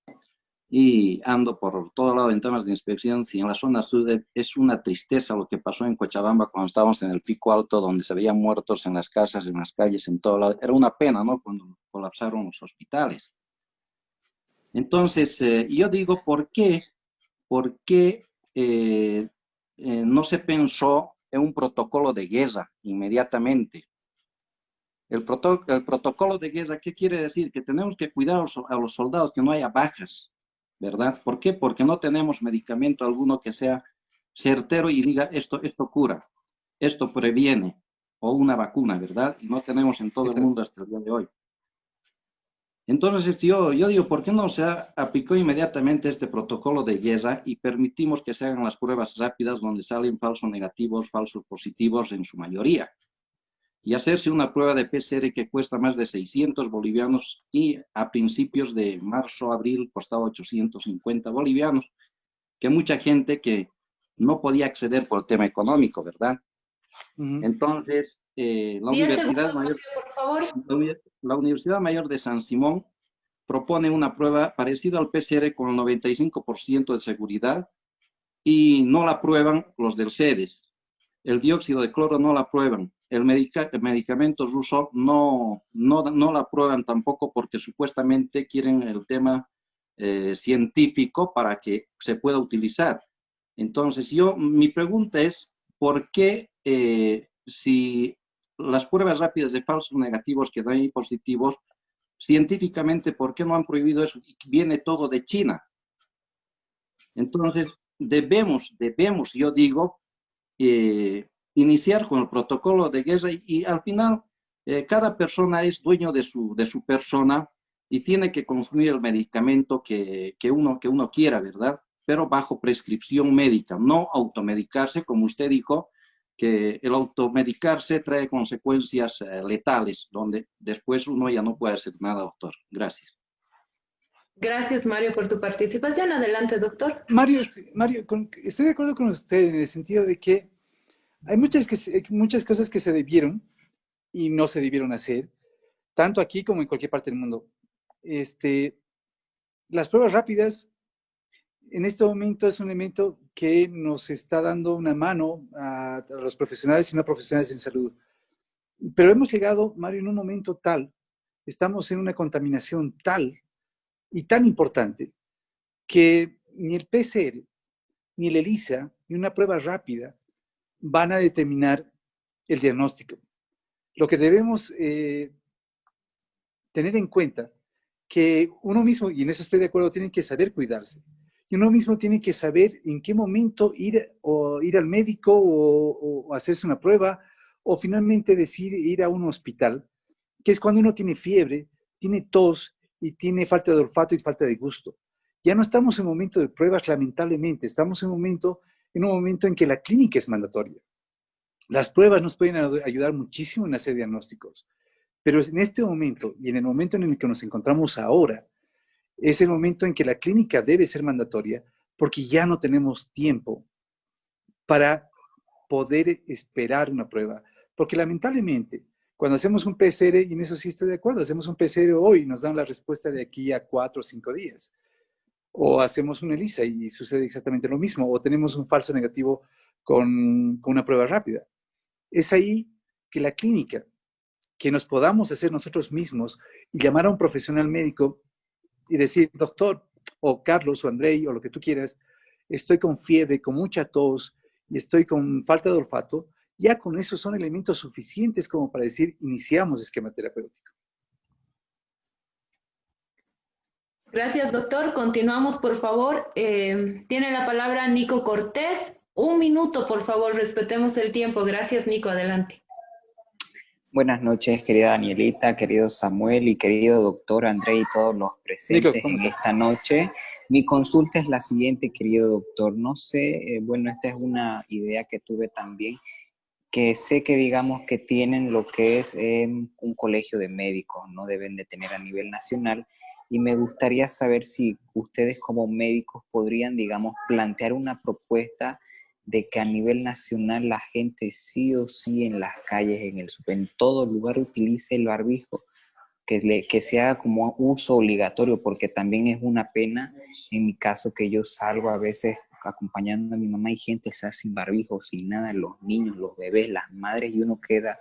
y ando por todo lado en temas de inspección. Si en la zona sur es una tristeza lo que pasó en Cochabamba cuando estábamos en el pico alto, donde se veían muertos en las casas, en las calles, en todo lado. Era una pena, ¿no? Cuando colapsaron los hospitales. Entonces, yo digo, ¿por qué no se pensó en un protocolo de guerra inmediatamente? El protocolo de guerra, ¿qué quiere decir? Que tenemos que cuidar a los soldados, que no haya bajas, ¿verdad? ¿Por qué? Porque no tenemos medicamento alguno que sea certero y diga esto cura, esto previene, o una vacuna, ¿verdad? Y no tenemos en todo el mundo hasta el día de hoy. Entonces yo digo, ¿por qué no se aplicó inmediatamente este protocolo de guerra y permitimos que se hagan las pruebas rápidas donde salen falsos negativos, falsos positivos en su mayoría? Y hacerse una prueba de PCR que cuesta más de 600 bolivianos y a principios de marzo, abril costaba 850 bolivianos, que mucha gente que no podía acceder por el tema económico, ¿verdad? Entonces, la Universidad Mayor de San Simón propone una prueba parecida al PCR con el 95% de seguridad y no la aprueban los del CEDES. El dióxido de cloro no la aprueban. El medicamento ruso no la aprueban tampoco porque supuestamente quieren el tema científico para que se pueda utilizar. Entonces, mi pregunta es, ¿por qué si las pruebas rápidas de falsos negativos que dan positivos, científicamente, ¿por qué no han prohibido eso? Viene todo de China. Entonces, debemos, yo digo, iniciar con el protocolo de guerra y al final cada persona es dueño de su persona y tiene que consumir el medicamento que uno quiera, ¿verdad? Pero bajo prescripción médica, no automedicarse, como usted dijo, que el automedicarse trae consecuencias letales, donde después uno ya no puede hacer nada, doctor. Gracias. Gracias, Mario, por tu participación. Adelante, doctor. Mario, estoy de acuerdo con usted en el sentido de que hay muchas cosas que se debieron y no se debieron hacer, tanto aquí como en cualquier parte del mundo. Las pruebas rápidas en este momento es un elemento que nos está dando una mano a los profesionales y no profesionales en salud. Pero hemos llegado, Mario, en un momento tal, estamos en una contaminación tal y tan importante que ni el PCR, ni el ELISA, ni una prueba rápida van a determinar el diagnóstico. Lo que debemos tener en cuenta que uno mismo, y en eso estoy de acuerdo, tiene que saber cuidarse. Y uno mismo tiene que saber en qué momento ir al médico o hacerse una prueba o finalmente decir ir a un hospital, que es cuando uno tiene fiebre, tiene tos y tiene falta de olfato y falta de gusto. Ya no estamos en un momento de pruebas, lamentablemente. Estamos en un momento en que la clínica es mandatoria. Las pruebas nos pueden ayudar muchísimo en hacer diagnósticos, pero en este momento y en el momento en el que nos encontramos ahora, es el momento en que la clínica debe ser mandatoria porque ya no tenemos tiempo para poder esperar una prueba. Porque lamentablemente, cuando hacemos un PCR, y en eso sí estoy de acuerdo, hacemos un PCR hoy y nos dan la respuesta de aquí a 4 o 5 días. O hacemos una ELISA y sucede exactamente lo mismo. O tenemos un falso negativo con una prueba rápida. Es ahí que la clínica, que nos podamos hacer nosotros mismos y llamar a un profesional médico y decir, doctor, o Carlos, o Andrei, o lo que tú quieras, estoy con fiebre, con mucha tos y estoy con falta de olfato, ya con eso son elementos suficientes como para decir, iniciamos esquema terapéutico. Gracias, doctor. Continuamos, por favor. Tiene la palabra Nico Cortés. 1 minuto, por favor, respetemos el tiempo. Gracias, Nico. Adelante. Buenas noches, querida Danielita, querido Samuel y querido doctor André y todos los presentes Nico, en esta noche. Mi consulta es la siguiente, querido doctor. No sé, bueno, esta es una idea que tuve también, que sé que digamos que tienen lo que es un colegio de médicos, no deben de tener a nivel nacional, y me gustaría saber si ustedes como médicos podrían, digamos, plantear una propuesta de que a nivel nacional la gente sí o sí en las calles, en todo lugar utilice el barbijo, que se haga como uso obligatorio, porque también es una pena, en mi caso, que yo salgo a veces acompañando a mi mamá y gente está sin barbijo, sin nada, los niños, los bebés, las madres, y uno queda.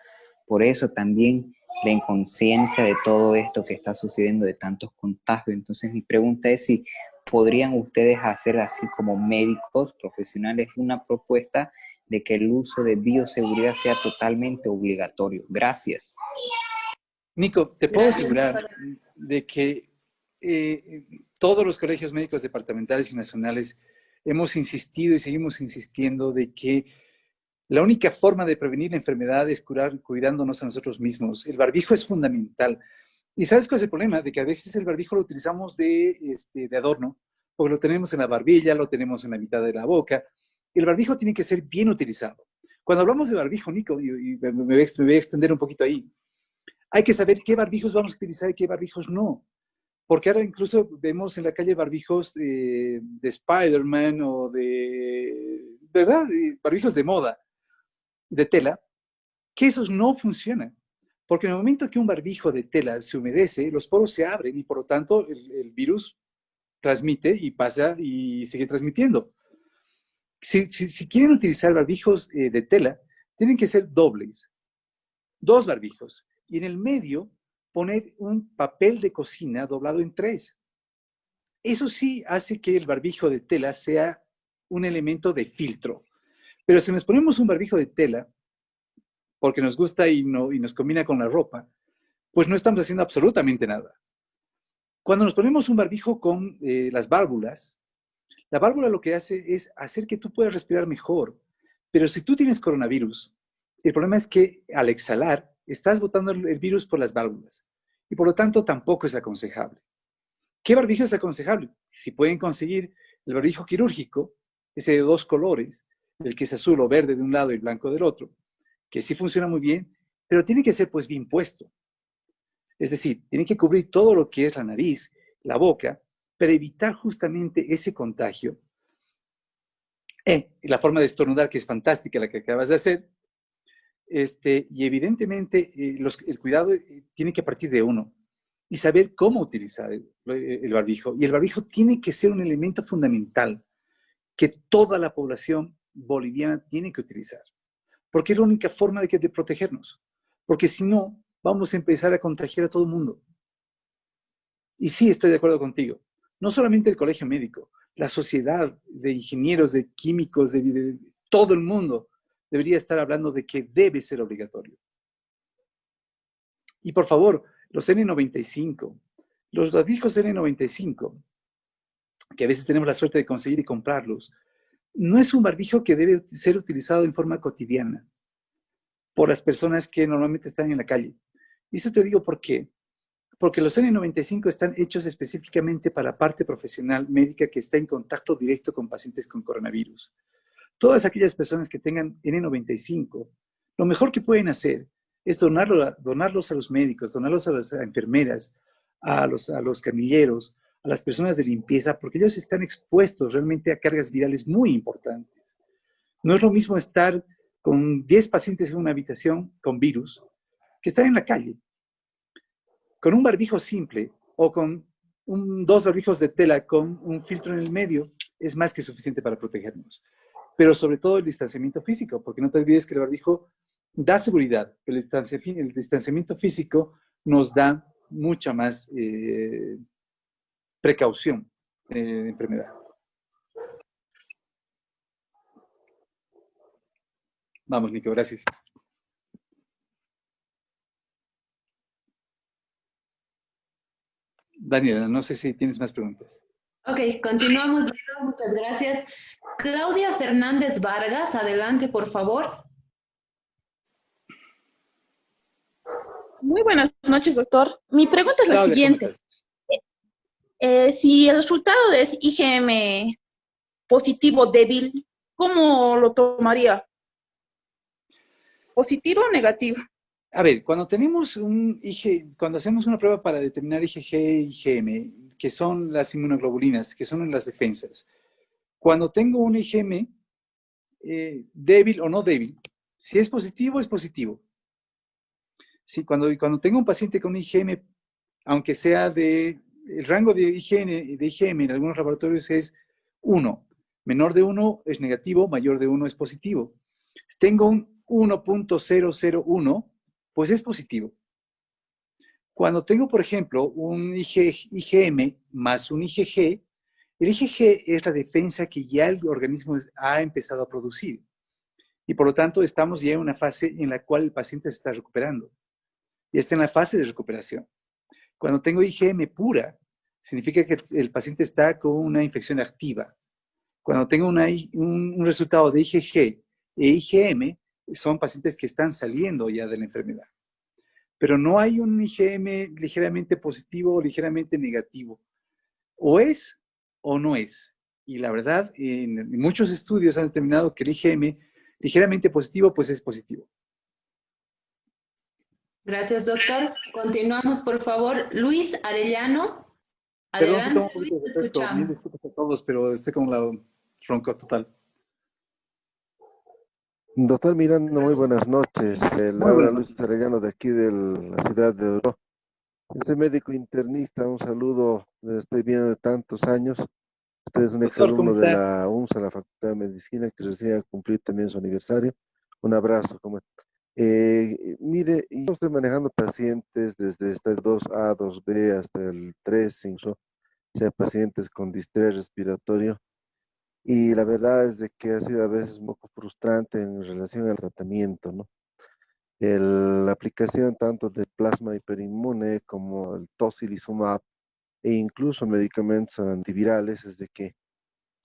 Por eso también la inconsciencia de todo esto que está sucediendo, de tantos contagios. Entonces mi pregunta es si podrían ustedes hacer, así como médicos profesionales, una propuesta de que el uso de bioseguridad sea totalmente obligatorio. Gracias. Nico, te puedo Gracias. asegurar de que todos los colegios médicos departamentales y nacionales hemos insistido y seguimos insistiendo de que la única forma de prevenir la enfermedad es cuidándonos a nosotros mismos. El barbijo es fundamental. ¿Y sabes cuál es el problema? De que a veces el barbijo lo utilizamos de adorno, porque lo tenemos en la barbilla, lo tenemos en la mitad de la boca. El barbijo tiene que ser bien utilizado. Cuando hablamos de barbijo, Nico, y me voy a extender un poquito ahí, hay que saber qué barbijos vamos a utilizar y qué barbijos no. Porque ahora incluso vemos en la calle barbijos de Spider-Man o ¿verdad? Barbijos de moda, de tela, que esos no funcionan. Porque en el momento que un barbijo de tela se humedece, los poros se abren y por lo tanto el virus transmite y pasa y sigue transmitiendo. Si quieren utilizar barbijos de tela, tienen que ser dobles. 2 barbijos. Y en el medio poner un papel de cocina doblado en 3. Eso sí hace que el barbijo de tela sea un elemento de filtro. Pero si nos ponemos un barbijo de tela, porque nos gusta y nos combina con la ropa, pues no estamos haciendo absolutamente nada. Cuando nos ponemos un barbijo con las válvulas, la válvula lo que hace es hacer que tú puedas respirar mejor. Pero si tú tienes coronavirus, el problema es que al exhalar, estás botando el virus por las válvulas. Y por lo tanto, tampoco es aconsejable. ¿Qué barbijo es aconsejable? Si pueden conseguir el barbijo quirúrgico, ese de 2 colores, el que es azul o verde de un lado y blanco del otro, que sí funciona muy bien, pero tiene que ser pues bien puesto. Es decir, tiene que cubrir todo lo que es la nariz, la boca, para evitar justamente ese contagio. La forma de estornudar, que es fantástica la que acabas de hacer, y evidentemente el cuidado tiene que partir de uno y saber cómo utilizar el barbijo. Y el barbijo tiene que ser un elemento fundamental que toda la población boliviana tiene que utilizar, porque es la única forma de protegernos, porque si no, vamos a empezar a contagiar a todo el mundo. Y sí, estoy de acuerdo contigo. No solamente el colegio médico, la sociedad de ingenieros, de químicos, de todo el mundo debería estar hablando de que debe ser obligatorio. Y por favor, los N95, los barbijos N95, que a veces tenemos la suerte de conseguir y comprarlos, no es un barbijo que debe ser utilizado en forma cotidiana por las personas que normalmente están en la calle. Y eso te digo por qué. Porque los N95 están hechos específicamente para la parte profesional médica que está en contacto directo con pacientes con coronavirus. Todas aquellas personas que tengan N95, lo mejor que pueden hacer es donarlos a los médicos, donarlos a las enfermeras, a los camilleros, a las personas de limpieza, porque ellos están expuestos realmente a cargas virales muy importantes. No es lo mismo estar con 10 pacientes en una habitación con virus que están en la calle. Con un barbijo simple o con dos barbijos de tela con un filtro en el medio es más que suficiente para protegernos. Pero sobre todo el distanciamiento físico, porque no te olvides que el barbijo da seguridad, pero el distanciamiento físico nos da mucha más precaución de enfermedad. Vamos, Nico, gracias. Daniela, no sé si tienes más preguntas. Ok, continuamos. Muchas gracias. Claudia Fernández Vargas, adelante, por favor. Muy buenas noches, doctor. Mi pregunta es la Claudia, siguiente. Si el resultado es IgM positivo débil, ¿cómo lo tomaría? ¿Positivo o negativo? A ver, cuando tenemos cuando hacemos una prueba para determinar IgG e IgM, que son las inmunoglobulinas, que son las defensas, cuando tengo un IgM débil o no débil, si es positivo, es positivo. Sí, cuando tengo un paciente con IgM, aunque sea el rango de IgM en algunos laboratorios es 1. Menor de 1 es negativo, mayor de 1 es positivo. Si tengo un 1.001, pues es positivo. Cuando tengo, por ejemplo, un IgM más un IgG, el IgG es la defensa que ya el organismo ha empezado a producir. Y por lo tanto, estamos ya en una fase en la cual el paciente se está recuperando. Y está en la fase de recuperación. Cuando tengo IgM pura, significa que el paciente está con una infección activa. Cuando tengo un resultado de IgG e IgM, son pacientes que están saliendo ya de la enfermedad. Pero no hay un IgM ligeramente positivo o ligeramente negativo. O es o no es. Y la verdad, en muchos estudios han determinado que el IgM ligeramente positivo, pues es positivo. Gracias, doctor. Continuamos, por favor. Luis Arellano. Perdón si tomo Adelante, un Luis, poquito de te refresco. Mil escuchamos. disculpas a todos, pero estoy con la ronco total. Doctor Miranda, muy buenas noches. Muy Habla buenas Luis noches. Arellano de aquí de la ciudad de Oro. Yo soy médico internista, un saludo, estoy viendo de tantos años. Usted es un Doctor, ¿cómo exalumno de está? la UNSA, la Facultad de Medicina, que recién ha cumplido también su aniversario. Un abrazo. Mire, yo estoy manejando pacientes desde este 2A, 2B hasta el 3, 5, o sea, pacientes con distrés respiratorio. Y la verdad es de que ha sido a veces un poco frustrante en relación al tratamiento, ¿no? La aplicación tanto del plasma hiperinmune como el tocilizumab e incluso medicamentos antivirales es de que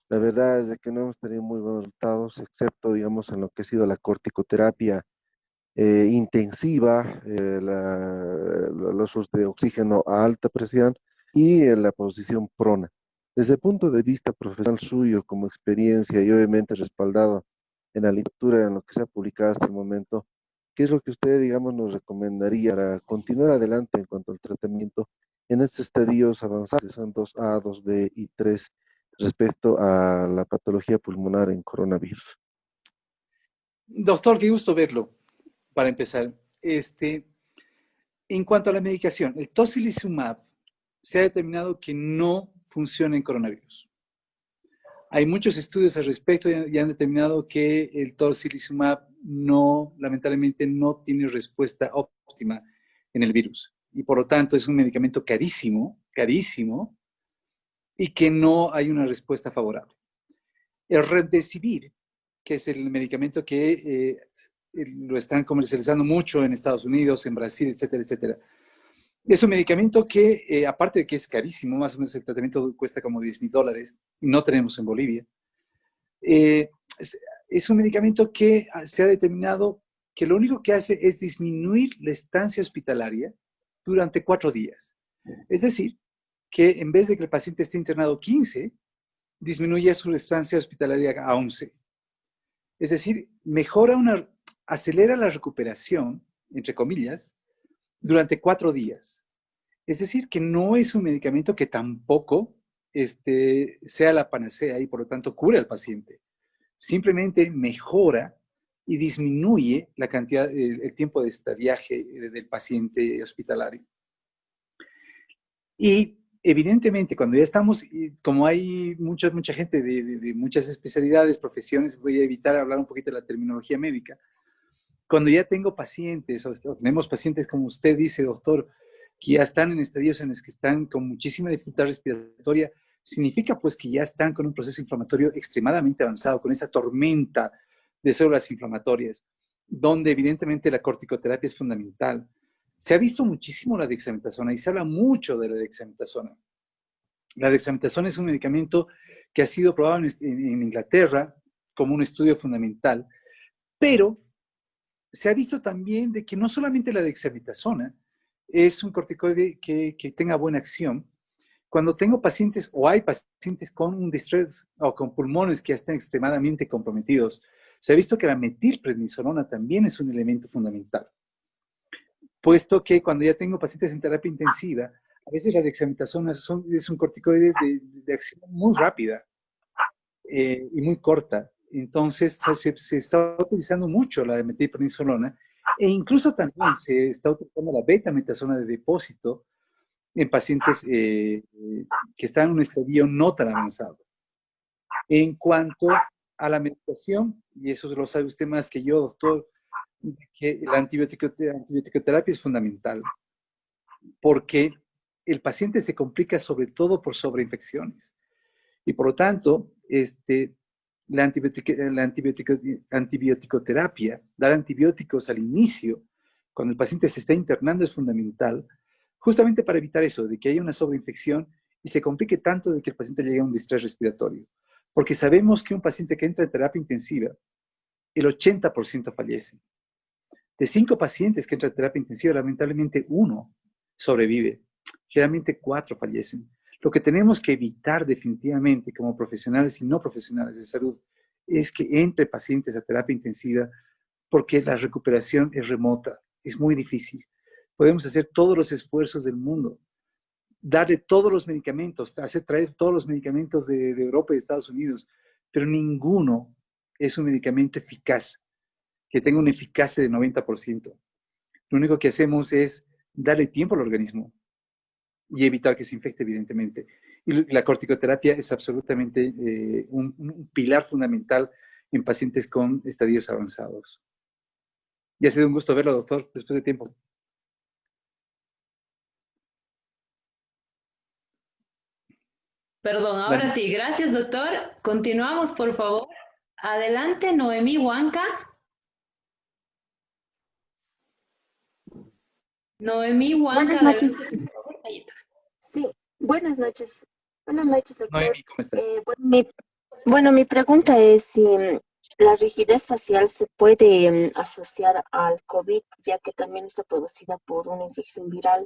la verdad es de que no hemos tenido muy buenos resultados, excepto, digamos, en lo que ha sido la corticoterapia intensiva, los usos de oxígeno a alta presión y la posición prona. Desde el punto de vista profesional suyo, como experiencia y obviamente respaldado en la literatura, en lo que se ha publicado hasta el momento, ¿qué es lo que usted, digamos, nos recomendaría para continuar adelante en cuanto al tratamiento en estos estadios avanzados, que son 2A, 2B y 3, respecto a la patología pulmonar en coronavirus? Doctor, qué gusto verlo, para empezar. En cuanto a la medicación, el tocilizumab se ha determinado que no funciona en coronavirus. Hay muchos estudios al respecto y han determinado que el tocilizumab lamentablemente no tiene respuesta óptima en el virus. Y por lo tanto es un medicamento carísimo, carísimo, y que no hay una respuesta favorable. El Remdesivir, que es el medicamento que lo están comercializando mucho en Estados Unidos, en Brasil, etcétera, etcétera. Es un medicamento que, aparte de que es carísimo, más o menos el tratamiento cuesta como $10,000, y no tenemos en Bolivia, es un medicamento que se ha determinado que lo único que hace es disminuir la estancia hospitalaria durante 4 días. Es decir, que en vez de que el paciente esté internado 15, disminuye su estancia hospitalaria a 11. Es decir, acelera la recuperación, entre comillas, durante 4 días. Es decir, que no es un medicamento que tampoco sea la panacea y por lo tanto cura al paciente. Simplemente mejora y disminuye la cantidad, el tiempo de estadiaje del paciente hospitalario. Y evidentemente, cuando ya estamos, como hay mucha gente de muchas especialidades, profesiones, voy a evitar hablar un poquito de la terminología médica. Cuando ya tengo pacientes, o tenemos pacientes como usted dice, doctor, que ya están en estadios en los que están con muchísima dificultad respiratoria, significa pues que ya están con un proceso inflamatorio extremadamente avanzado, con esa tormenta de células inflamatorias, donde evidentemente la corticoterapia es fundamental. Se ha visto muchísimo la dexametasona y se habla mucho de la dexametasona. La dexametasona es un medicamento que ha sido probado en Inglaterra como un estudio fundamental, pero se ha visto también de que no solamente la dexametasona es un corticoide que tenga buena acción. Cuando tengo pacientes o hay pacientes con un distrés o con pulmones que están extremadamente comprometidos, se ha visto que la metilprednisolona también es un elemento fundamental. Puesto que cuando ya tengo pacientes en terapia intensiva, a veces la dexametasona es un corticoide de acción muy rápida y muy corta. Entonces se está utilizando mucho la metilprednisolona e incluso también se está utilizando la betametasona de depósito en pacientes que están en un estadio no tan avanzado. En cuanto a la medicación, y eso lo sabe usted más que yo, doctor, que la antibioticoterapia es fundamental porque el paciente se complica sobre todo por sobreinfecciones. Y por lo tanto, la antibioticoterapia, dar antibióticos al inicio, cuando el paciente se está internando, es fundamental, justamente para evitar eso, de que haya una sobreinfección y se complique tanto de que el paciente llegue a un distrés respiratorio. Porque sabemos que un paciente que entra en terapia intensiva, el 80% fallece. De 5 pacientes que entran en terapia intensiva, lamentablemente 1 sobrevive. Generalmente 4 fallecen. Lo que tenemos que evitar definitivamente como profesionales y no profesionales de salud es que entre pacientes a terapia intensiva porque la recuperación es remota, es muy difícil. Podemos hacer todos los esfuerzos del mundo, darle todos los medicamentos, traer todos los medicamentos de Europa y de Estados Unidos, pero ninguno es un medicamento eficaz, que tenga una eficacia de 90%. Lo único que hacemos es darle tiempo al organismo y evitar que se infecte, evidentemente. Y la corticoterapia es absolutamente un pilar fundamental en pacientes con estadios avanzados. Y ha sido un gusto verlo, doctor, después de tiempo. Perdón, ahora sí, gracias, doctor. Continuamos, por favor. Adelante, Noemí Huanca. Noemí Huanca. Buenas noches. Adelante, por favor. Ahí está. Sí, buenas noches. Buenas noches, doctor. Noemí, ¿cómo estás? Mi pregunta es si la rigidez facial se puede asociar al COVID, ya que también está producida por una infección viral.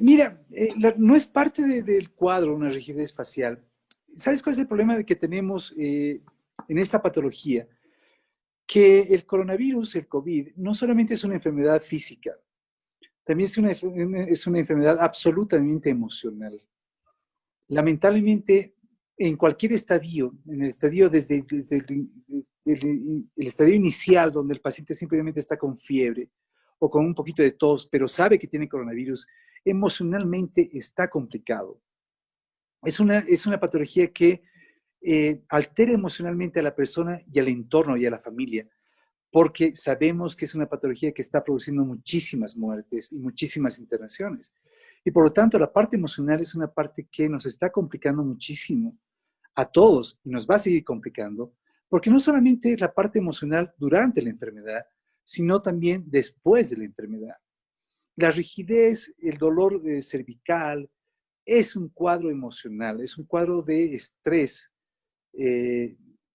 Mira, no es parte del cuadro una rigidez facial. ¿Sabes cuál es el problema que tenemos en esta patología? Que el coronavirus, el COVID, no solamente es una enfermedad física, también es una enfermedad absolutamente emocional. Lamentablemente, en cualquier estadio, en el estadio desde el estadio inicial, donde el paciente simplemente está con fiebre o con un poquito de tos, pero sabe que tiene coronavirus, emocionalmente está complicado. Es una patología que altera emocionalmente a la persona y al entorno y a la familia, porque sabemos que es una patología que está produciendo muchísimas muertes y muchísimas internaciones. Y por lo tanto, la parte emocional es una parte que nos está complicando muchísimo a todos y nos va a seguir complicando, porque no solamente la parte emocional durante la enfermedad, sino también después de la enfermedad. La rigidez, el dolor cervical, es un cuadro emocional, es un cuadro de estrés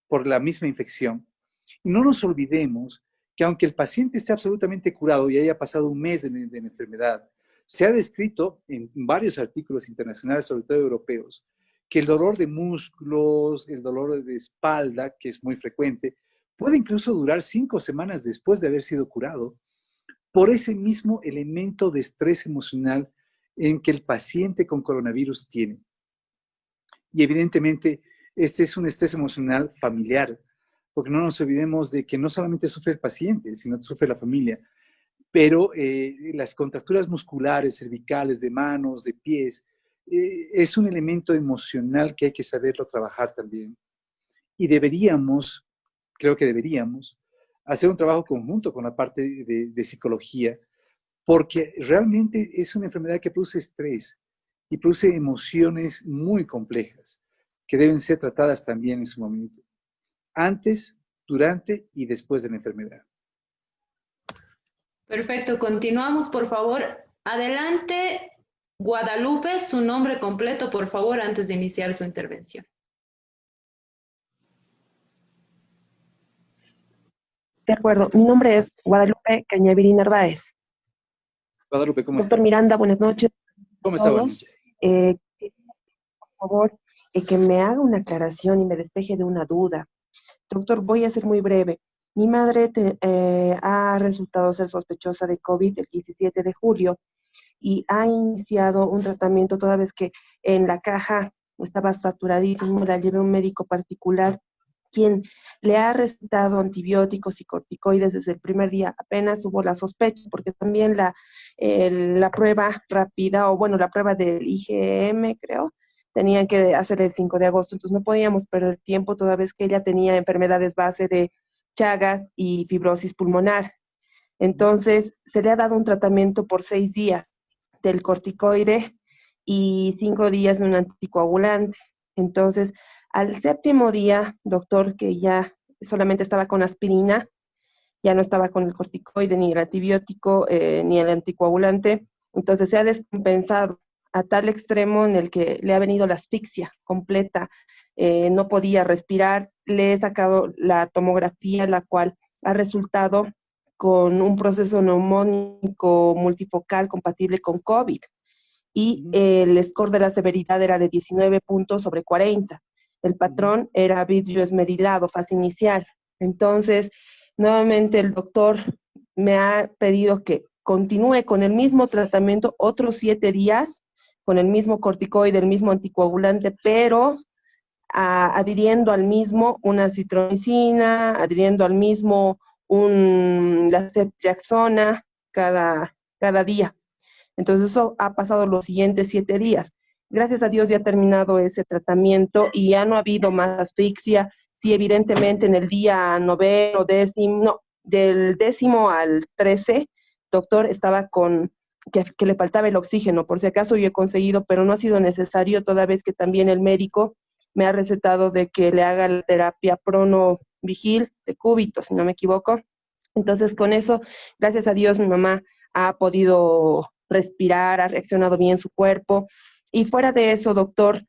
por la misma infección. Y no nos olvidemos que aunque el paciente esté absolutamente curado y haya pasado un mes de la enfermedad, se ha descrito en varios artículos internacionales, sobre todo europeos, que el dolor de músculos, el dolor de espalda, que es muy frecuente, puede incluso durar 5 semanas después de haber sido curado, por ese mismo elemento de estrés emocional en que el paciente con coronavirus tiene. Y evidentemente, este es un estrés emocional familiar, porque no nos olvidemos de que no solamente sufre el paciente, sino sufre la familia. Pero las contracturas musculares, cervicales, de manos, de pies, es un elemento emocional que hay que saberlo trabajar también. Y deberíamos, creo que deberíamos, hacer un trabajo conjunto con la parte de psicología, porque realmente es una enfermedad que produce estrés y produce emociones muy complejas que deben ser tratadas también en su momento, antes, durante y después de la enfermedad. Perfecto, continuamos, por favor. Adelante, Guadalupe, su nombre completo, por favor, antes de iniciar su intervención. De acuerdo, mi nombre es Guadalupe Cañavirí Narváez. Guadalupe, ¿cómo está? Doctor Miranda, buenas noches. ¿Cómo está? Buenas noches. Por favor, que me haga una aclaración y me despeje de una duda. Doctor, voy a ser muy breve. Mi madre ha resultado ser sospechosa de COVID el 17 de julio y ha iniciado un tratamiento toda vez que en la caja estaba saturadísimo. La llevé a un médico particular quien le ha recetado antibióticos y corticoides desde el primer día. Apenas hubo la sospecha, porque también la prueba rápida, o bueno, la prueba del IgM, creo, tenían que hacer el 5 de agosto, entonces no podíamos perder tiempo toda vez que ella tenía enfermedades base de Chagas y fibrosis pulmonar. Entonces, se le ha dado un tratamiento por 6 días del corticoide y 5 días de un anticoagulante. Entonces, al 7º día, doctor, que ya solamente estaba con aspirina, ya no estaba con el corticoide, ni el antibiótico, ni el anticoagulante, entonces se ha descompensado a tal extremo en el que le ha venido la asfixia completa, no podía respirar, le he sacado la tomografía, la cual ha resultado con un proceso neumónico multifocal compatible con COVID, y el score de la severidad era de 19 puntos sobre 40. El patrón era vidrio esmerilado, fase inicial. Entonces, nuevamente el doctor me ha pedido que continúe con el mismo tratamiento otros 7 días, con el mismo corticoide, el mismo anticoagulante, pero adhiriendo al mismo una citromicina, adhiriendo al mismo la ceftriaxona cada día. Entonces eso ha pasado los siguientes 7 días. Gracias a Dios ya ha terminado ese tratamiento y ya no ha habido más asfixia. Sí, evidentemente en el día 9º, 10º, no, del 10º al 13, doctor, estaba con que le faltaba el oxígeno. Por si acaso yo he conseguido, pero no ha sido necesario, toda vez que también el médico me ha recetado de que le haga la terapia pronovigil de cúbito, si no me equivoco. Entonces con eso, gracias a Dios, mi mamá ha podido respirar, ha reaccionado bien su cuerpo. Y fuera de eso, doctor,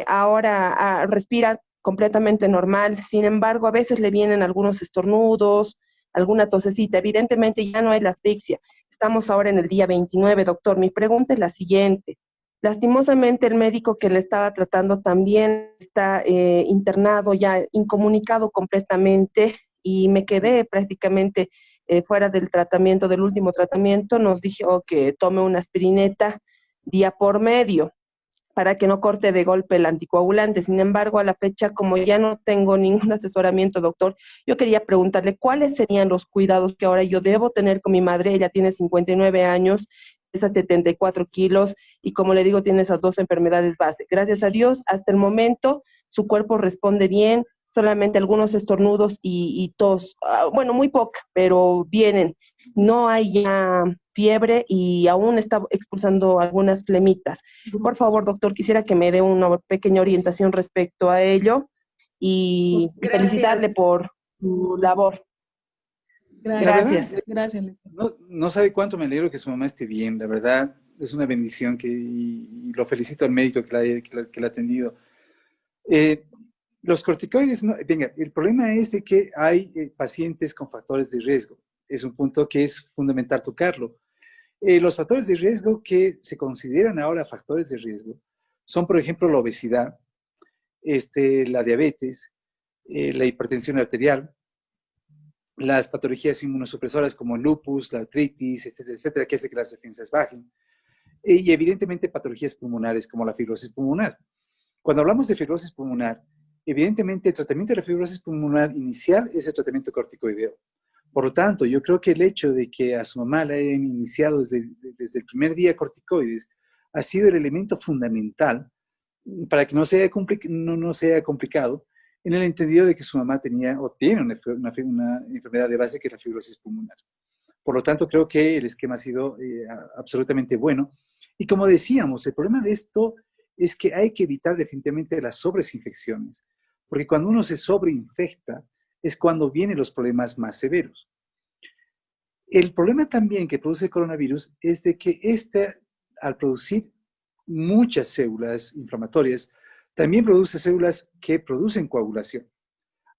ahora respira completamente normal. Sin embargo, a veces le vienen algunos estornudos, alguna tosecita. Evidentemente ya no hay la asfixia. Estamos ahora en el día 29, doctor. Mi pregunta es la siguiente. Lastimosamente, el médico que le estaba tratando también está internado, ya incomunicado completamente, y me quedé prácticamente fuera del tratamiento, del último tratamiento. Nos dijo que tome una aspirineta día por medio para que no corte de golpe el anticoagulante. Sin embargo, a la fecha, como ya no tengo ningún asesoramiento, doctor, yo quería preguntarle cuáles serían los cuidados que ahora yo debo tener con mi madre. Ella tiene 59 años, pesa 74 kilos y, como le digo, tiene esas 2 enfermedades base. Gracias a Dios, hasta el momento, su cuerpo responde bien, solamente algunos estornudos y tos, bueno, muy poca, pero vienen. No hay ya fiebre y aún está expulsando algunas flemitas. Por favor, doctor, quisiera que me dé una pequeña orientación respecto a ello y felicitarle por su labor. Gracias. No sabe cuánto me alegro que su mamá esté bien, la verdad, es una bendición y lo felicito al médico que la ha atendido. Los corticoides, venga, el problema es de que hay pacientes con factores de riesgo. Es un punto que es fundamental tocarlo. Los factores de riesgo que se consideran ahora factores de riesgo son, por ejemplo, la obesidad, la diabetes, la hipertensión arterial, las patologías inmunosupresoras como el lupus, la artritis, etcétera, etcétera, que hace que las defensas bajen. Y evidentemente patologías pulmonares como la fibrosis pulmonar. Cuando hablamos de fibrosis pulmonar, evidentemente el tratamiento de la fibrosis pulmonar inicial es el tratamiento corticoideo. Por lo tanto, yo creo que el hecho de que a su mamá le hayan iniciado desde el primer día corticoides ha sido el elemento fundamental para que no sea complicado, en el entendido de que su mamá tenía o tiene una enfermedad de base que es la fibrosis pulmonar. Por lo tanto, creo que el esquema ha sido absolutamente bueno. Y como decíamos, el problema de esto es que hay que evitar definitivamente las sobresinfecciones, porque cuando uno se sobreinfecta es cuando vienen los problemas más severos. El problema también que produce el coronavirus es de que al producir muchas células inflamatorias, también produce células que producen coagulación.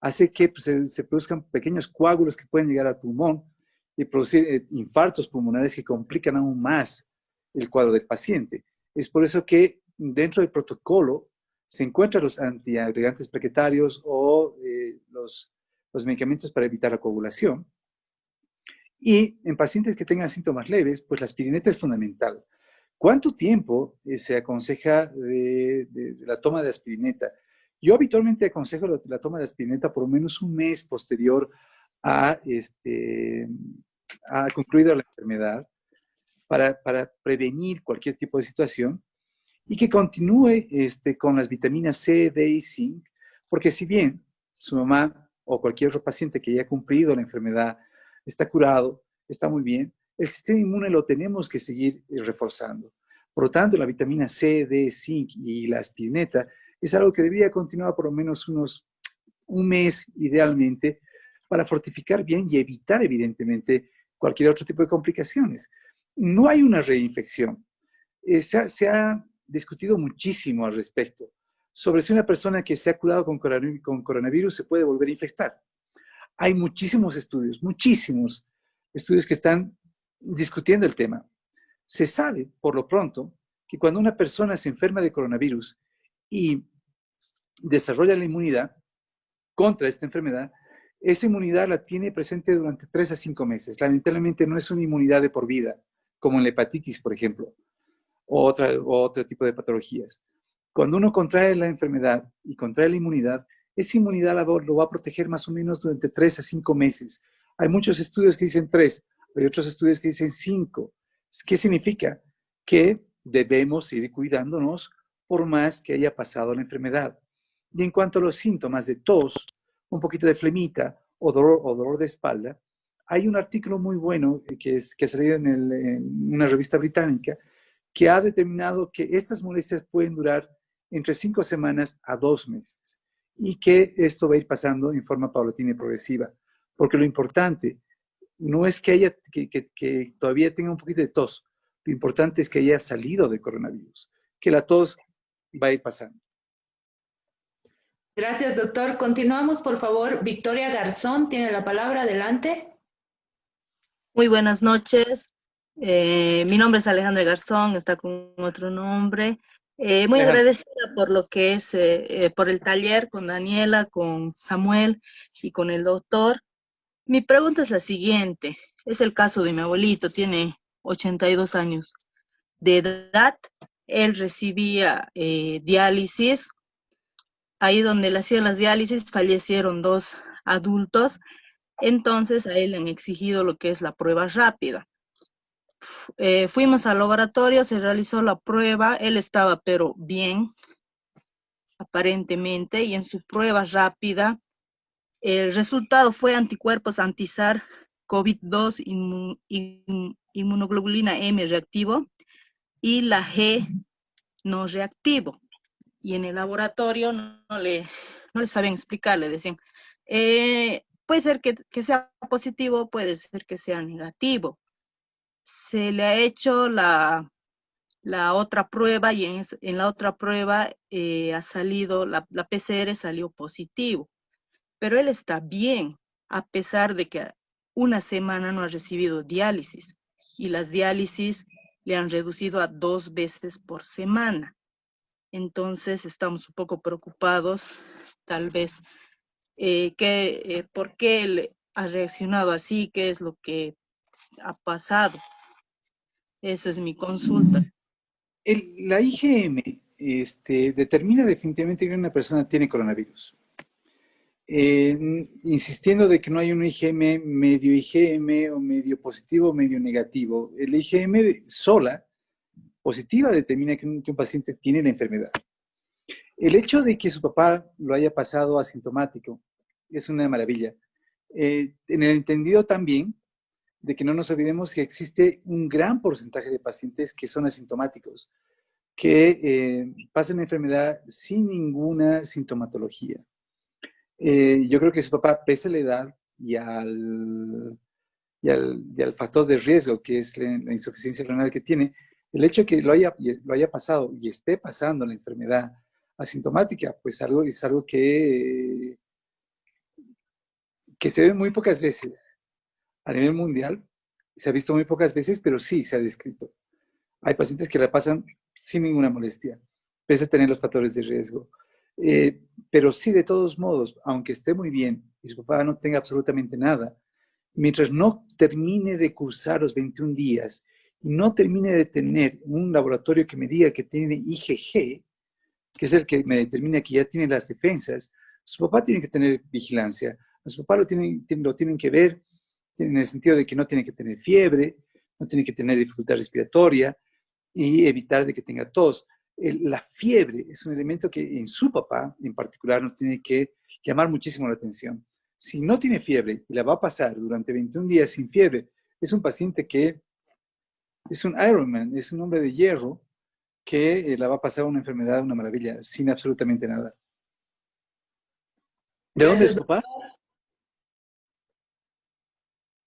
Hace que se produzcan pequeños coágulos que pueden llegar al pulmón y producir infartos pulmonares que complican aún más el cuadro del paciente. Es por eso que dentro del protocolo se encuentran los antiagregantes plaquetarios o los medicamentos para evitar la coagulación. Y en pacientes que tengan síntomas leves, pues la aspirineta es fundamental. ¿Cuánto tiempo se aconseja de la toma de aspirineta? Yo habitualmente aconsejo la toma de aspirineta por lo menos un mes posterior a concluida la enfermedad para prevenir cualquier tipo de situación y que continúe con las vitaminas C, D y zinc, porque si bien su mamá o cualquier otro paciente que haya cumplido la enfermedad está curado, está muy bien, el sistema inmune lo tenemos que seguir reforzando. Por lo tanto, la vitamina C, D, zinc y la aspirineta es algo que debería continuar por lo menos un mes idealmente para fortificar bien y evitar evidentemente cualquier otro tipo de complicaciones. No hay una reinfección. Se ha discutido muchísimo al respecto sobre si una persona que se ha curado con coronavirus se puede volver a infectar. Hay muchísimos estudios que están discutiendo el tema. Se sabe, por lo pronto, que cuando una persona se enferma de coronavirus y desarrolla la inmunidad contra esta enfermedad, esa inmunidad la tiene presente durante 3 a 5 meses. Lamentablemente no es una inmunidad de por vida, como en la hepatitis, por ejemplo, o otro tipo de patologías. Cuando uno contrae la enfermedad y contrae la inmunidad, esa inmunidad lo va a proteger más o menos durante 3 a 5 meses. Hay muchos estudios que dicen 3, hay otros estudios que dicen 5. ¿Qué significa? Que debemos ir cuidándonos por más que haya pasado la enfermedad. Y en cuanto a los síntomas de tos, un poquito de flemita o dolor de espalda, hay un artículo muy bueno que ha salido en una revista británica que ha determinado que estas molestias pueden durar entre 5 semanas a 2 meses y que esto va a ir pasando en forma paulatina y progresiva. Porque lo importante no es que todavía tenga un poquito de tos, lo importante es que haya salido del coronavirus, que la tos va a ir pasando. Gracias, doctor. Continuamos, por favor. Victoria Garzón tiene la palabra. Adelante. Muy buenas noches. Mi nombre es Alejandra Garzón, está con otro nombre. Muy agradecida por lo que es, por el taller con Daniela, con Samuel y con el doctor. Mi pregunta es la siguiente. Es el caso de mi abuelito, tiene 82 años de edad. Él recibía diálisis. Ahí donde le hacían las diálisis fallecieron 2 adultos. Entonces a él le han exigido lo que es la prueba rápida. Fuimos al laboratorio, se realizó la prueba, él estaba pero bien, aparentemente, y en su prueba rápida, el resultado fue anticuerpos anti-SARS-CoV-2 inmunoglobulina M reactivo y la G no reactivo. Y en el laboratorio no le saben explicar, le decían, puede ser que sea positivo, puede ser que sea negativo. Se le ha hecho la otra prueba y en la otra prueba ha salido, la PCR salió positivo. Pero él está bien, a pesar de que una semana no ha recibido diálisis. Y las diálisis le han reducido a 2 veces por semana. Entonces estamos un poco preocupados, tal vez, por qué él ha reaccionado así, qué es lo que ha pasado. Esa es mi consulta. La IgM determina definitivamente que una persona tiene coronavirus. insistiendo de que no hay un IgM o medio positivo o medio negativo. El IgM sola, positiva, determina que un paciente tiene la enfermedad. El hecho de que su papá lo haya pasado asintomático es una maravilla. En el entendido también de que no nos olvidemos que existe un gran porcentaje de pacientes que son asintomáticos, que pasan la enfermedad sin ninguna sintomatología. Yo creo que su papá, pese a la edad y al factor de riesgo, que es la insuficiencia renal que tiene, el hecho de que lo haya pasado y esté pasando la enfermedad asintomática, pues es algo que se ve muy pocas veces a nivel mundial. Se ha visto muy pocas veces, pero sí se ha descrito. Hay pacientes que la pasan sin ninguna molestia, pese a tener los factores de riesgo. Pero sí, de todos modos, aunque esté muy bien y su papá no tenga absolutamente nada, mientras no termine de cursar los 21 días y no termine de tener un laboratorio que me diga que tiene IgG, que es el que me determina que ya tiene las defensas, su papá tiene que tener vigilancia. A su papá lo tienen que ver en el sentido de que no tiene que tener fiebre, no tiene que tener dificultad respiratoria y evitar de que tenga tos. La fiebre es un elemento que en su papá en particular nos tiene que llamar muchísimo la atención. Si no tiene fiebre y la va a pasar durante 21 días sin fiebre, es un paciente que es un Ironman, es un hombre de hierro que la va a pasar una enfermedad, una maravilla, sin absolutamente nada. ¿De dónde es su papá?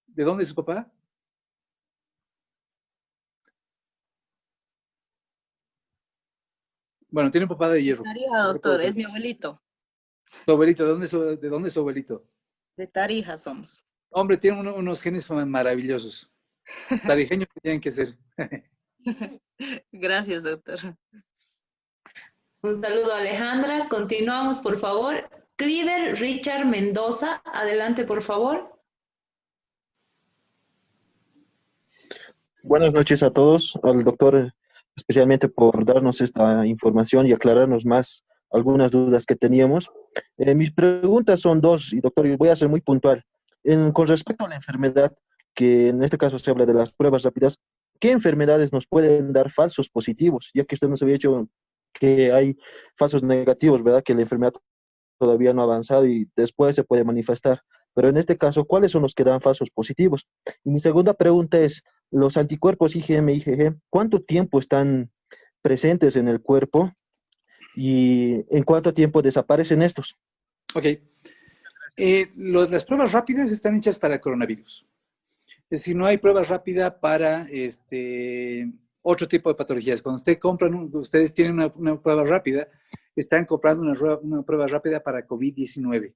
¿De dónde es su papá? Bueno, tiene un papá de hierro. Tarija, doctor, es mi abuelito. ¿Tu abuelito? ¿De dónde es su abuelito? De Tarija somos. Hombre, tiene unos genes maravillosos. Tarijeños que tienen que ser. Gracias, doctor. Un saludo a Alejandra. Continuamos, por favor. Cliver Richard Mendoza, adelante, por favor. Buenas noches a todos, al doctor especialmente por darnos esta información y aclararnos más algunas dudas que teníamos. Mis preguntas son dos, y doctor, voy a ser muy puntual. Con respecto a la enfermedad, que en este caso se habla de las pruebas rápidas, ¿qué enfermedades nos pueden dar falsos positivos? Ya que usted nos había dicho que hay falsos negativos, ¿verdad? Que la enfermedad todavía no ha avanzado y después se puede manifestar. Pero en este caso, ¿cuáles son los que dan falsos positivos? Y mi segunda pregunta es, los anticuerpos IgM, IgG, ¿cuánto tiempo están presentes en el cuerpo y en cuánto tiempo desaparecen estos? Ok. Las pruebas rápidas están hechas para coronavirus. Es decir, no hay pruebas rápidas para otro tipo de patologías. Cuando ustedes tienen una prueba rápida, están comprando una prueba rápida para COVID-19.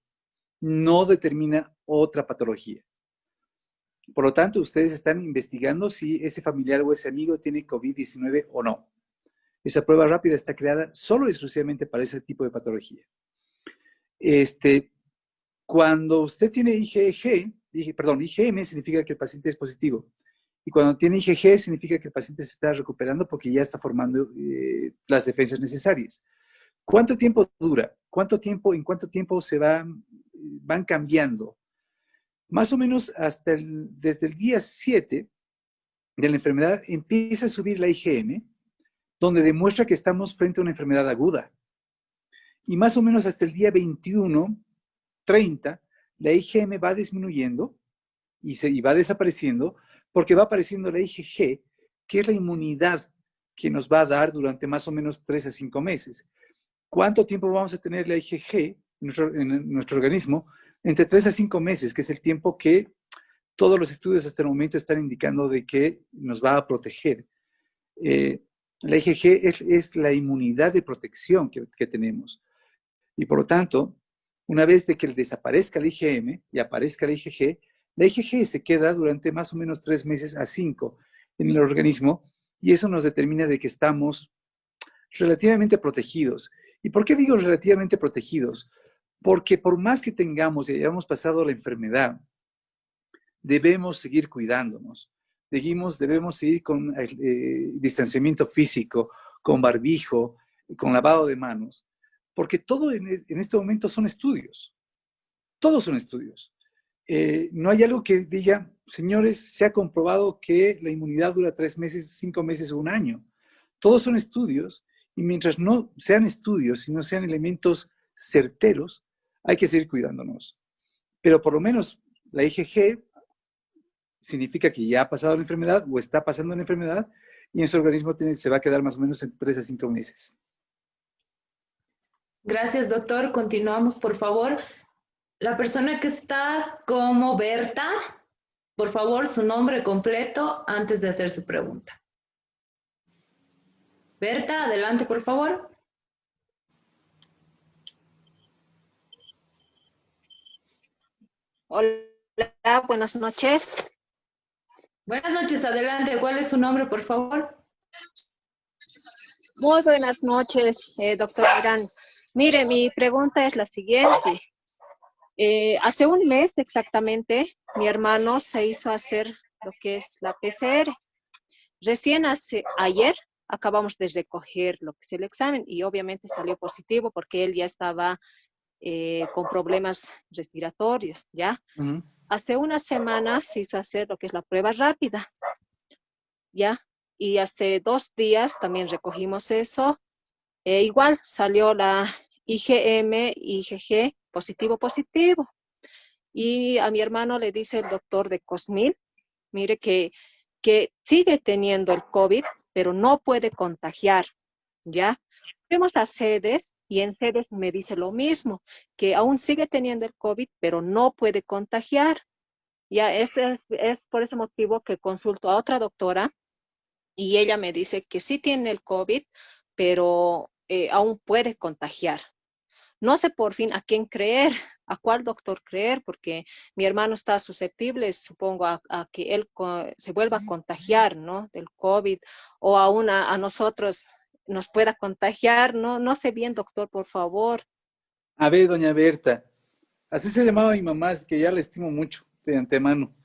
No determina otra patología. Por lo tanto, ustedes están investigando si ese familiar o ese amigo tiene COVID-19 o no. Esa prueba rápida está creada solo y exclusivamente para ese tipo de patología. Cuando usted tiene IgM significa que el paciente es positivo. Y cuando tiene IgG significa que el paciente se está recuperando porque ya está formando las defensas necesarias. ¿Cuánto tiempo dura? ¿En cuánto tiempo se van cambiando? Más o menos desde el día 7 de la enfermedad empieza a subir la IgM, donde demuestra que estamos frente a una enfermedad aguda. Y más o menos hasta el día 21, 30, la IgM va disminuyendo y va desapareciendo porque va apareciendo la IgG, que es la inmunidad que nos va a dar durante más o menos 3 a 5 meses. ¿Cuánto tiempo vamos a tener la IgG en nuestro organismo? Entre 3 a 5 meses, que es el tiempo que todos los estudios hasta el momento están indicando de que nos va a proteger. La IgG es la inmunidad de protección que tenemos. Y por lo tanto, una vez de que desaparezca el IgM y aparezca la IgG se queda durante más o menos 3 meses a 5 en el organismo y eso nos determina de que estamos relativamente protegidos. ¿Y por qué digo relativamente protegidos? Porque por más que tengamos y hayamos pasado la enfermedad, debemos seguir cuidándonos. Debemos seguir con distanciamiento físico, con barbijo, con lavado de manos, porque todo en este momento son estudios. Todos son estudios. No hay algo que diga, señores, se ha comprobado que la inmunidad dura 3 meses, 5 meses o 1 año. Todos son estudios y mientras no sean estudios y no sean elementos certeros, hay que seguir cuidándonos. Pero por lo menos la IgG significa que ya ha pasado la enfermedad o está pasando la enfermedad y en su organismo se va a quedar más o menos entre 3 a 5 meses. Gracias, doctor. Continuamos, por favor. La persona que está como Berta, por favor, su nombre completo antes de hacer su pregunta. Berta, adelante, por favor. Hola, buenas noches. Buenas noches, adelante. ¿Cuál es su nombre, por favor? Muy buenas noches, doctor Irán. Mire, mi pregunta es la siguiente. Hace un mes exactamente, mi hermano se hizo hacer lo que es la PCR. Recién ayer acabamos de recoger lo que es el examen y obviamente salió positivo porque él ya estaba con problemas respiratorios, ¿ya? Hace una semana se hizo hacer lo que es la prueba rápida, ¿ya? Y hace 2 días también recogimos eso. Igual salió la IgM, IgG, positivo. Y a mi hermano le dice el doctor de Cosmil, mire que sigue teniendo el COVID, pero no puede contagiar, ¿ya? Fuimos a sedes y en sedes me dice lo mismo, que aún sigue teniendo el COVID, pero no puede contagiar. Ya es por ese motivo que consulto a otra doctora y ella me dice que sí tiene el COVID, pero aún puede contagiar. No sé por fin a quién creer, a cuál doctor creer, porque mi hermano está susceptible, supongo, a que él se vuelva a contagiar, ¿no? Del COVID, o aún a nosotros nos pueda contagiar, ¿no? No sé bien, doctor, por favor. A ver, doña Berta, así se llamaba mi mamá, es que ya la estimo mucho de antemano.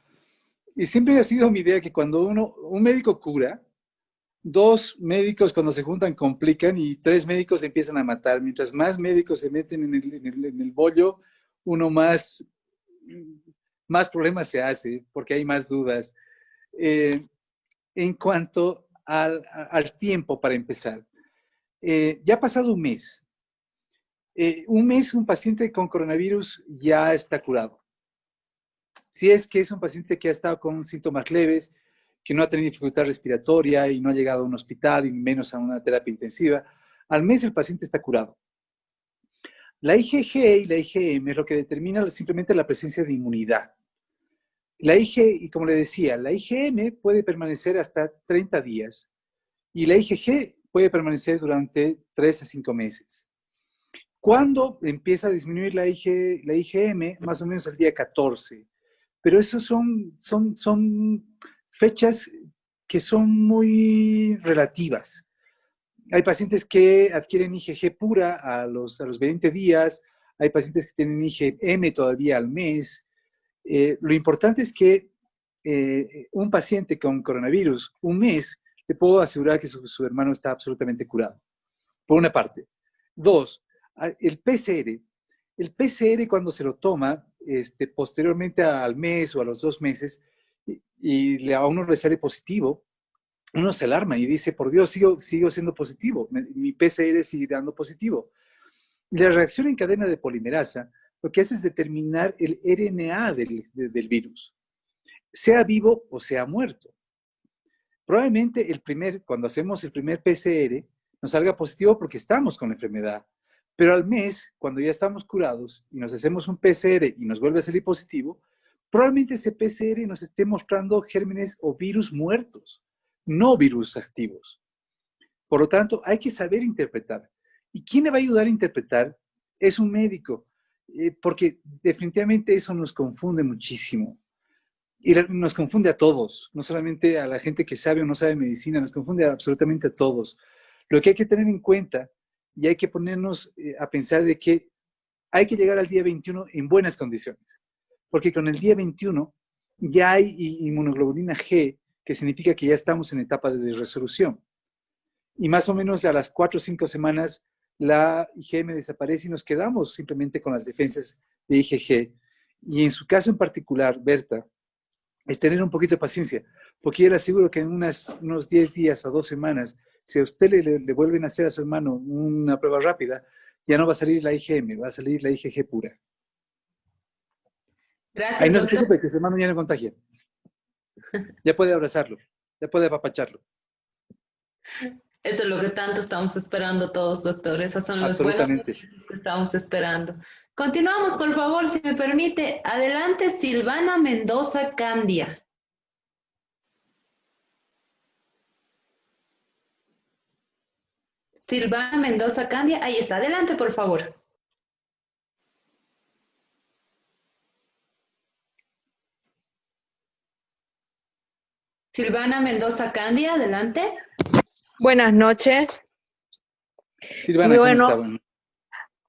Y siempre ha sido mi idea que cuando un médico cura, 2 médicos cuando se juntan complican y 3 médicos se empiezan a matar. Mientras más médicos se meten en el bollo, uno más problemas se hace porque hay más dudas. En cuanto al tiempo, para empezar, ya ha pasado un mes. Un paciente con coronavirus ya está curado. Si es que es un paciente que ha estado con síntomas leves, que no ha tenido dificultad respiratoria y no ha llegado a un hospital y menos a una terapia intensiva, al mes el paciente está curado. La IgG y la IgM es lo que determina simplemente la presencia de inmunidad. Y como le decía, la IgM puede permanecer hasta 30 días y la IgG puede permanecer durante 3 a 5 meses. ¿Cuándo empieza a disminuir la IgM? Más o menos el día 14. Pero esos son fechas que son muy relativas. Hay pacientes que adquieren IgG pura a los 20 días, hay pacientes que tienen IgM todavía al mes. Lo importante es que un paciente con coronavirus, un mes, le puedo asegurar que su hermano está absolutamente curado, por una parte. 2, el PCR. El PCR cuando se lo toma, posteriormente al mes o a los 2 meses, y a uno le sale positivo, uno se alarma y dice, por Dios, sigo siendo positivo, mi PCR sigue dando positivo. La reacción en cadena de polimerasa lo que hace es determinar el RNA del virus, sea vivo o sea muerto. Probablemente cuando hacemos el primer PCR, nos salga positivo porque estamos con la enfermedad. Pero al mes, cuando ya estamos curados y nos hacemos un PCR y nos vuelve a salir positivo, probablemente ese PCR nos esté mostrando gérmenes o virus muertos, no virus activos. Por lo tanto, hay que saber interpretar. ¿Y quién le va a ayudar a interpretar? Es un médico, porque definitivamente eso nos confunde muchísimo. Y nos confunde a todos, no solamente a la gente que sabe o no sabe medicina, nos confunde absolutamente a todos. Lo que hay que tener en cuenta y hay que ponernos a pensar de que hay que llegar al día 21 en buenas condiciones, porque con el día 21 ya hay inmunoglobulina G, que significa que ya estamos en etapa de resolución. Y más o menos a las 4 o 5 semanas la IgM desaparece y nos quedamos simplemente con las defensas de IgG. Y en su caso en particular, Berta, es tener un poquito de paciencia, porque yo le aseguro que en unos 10 días a 2 semanas, si a usted le vuelven a hacer a su hermano una prueba rápida, ya no va a salir la IgM, va a salir la IgG pura. Gracias, Ahí no se doctor. preocupe, que su hermano ya no contagia. Ya puede abrazarlo, ya puede apapacharlo. Eso es lo que tanto estamos esperando todos, doctor. Esas son las buenas Absolutamente. noticias que estamos esperando. Continuamos, por favor, si me permite. Adelante, Silvana Mendoza Candia. Silvana Mendoza Candia, ahí está. Adelante, por favor. Silvana Mendoza Candia, adelante. Buenas noches. Silvana, ¿cómo está? Bueno.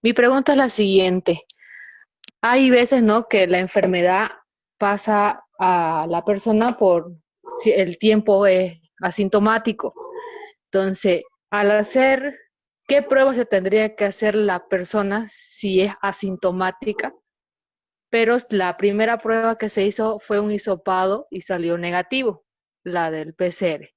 Mi pregunta es la siguiente. Hay veces, ¿no?, que la enfermedad pasa a la persona por si el tiempo es asintomático. Entonces, al hacer, ¿qué pruebas se tendría que hacer la persona si es asintomática? Pero la primera prueba que se hizo fue un hisopado y salió negativo, la del PCR.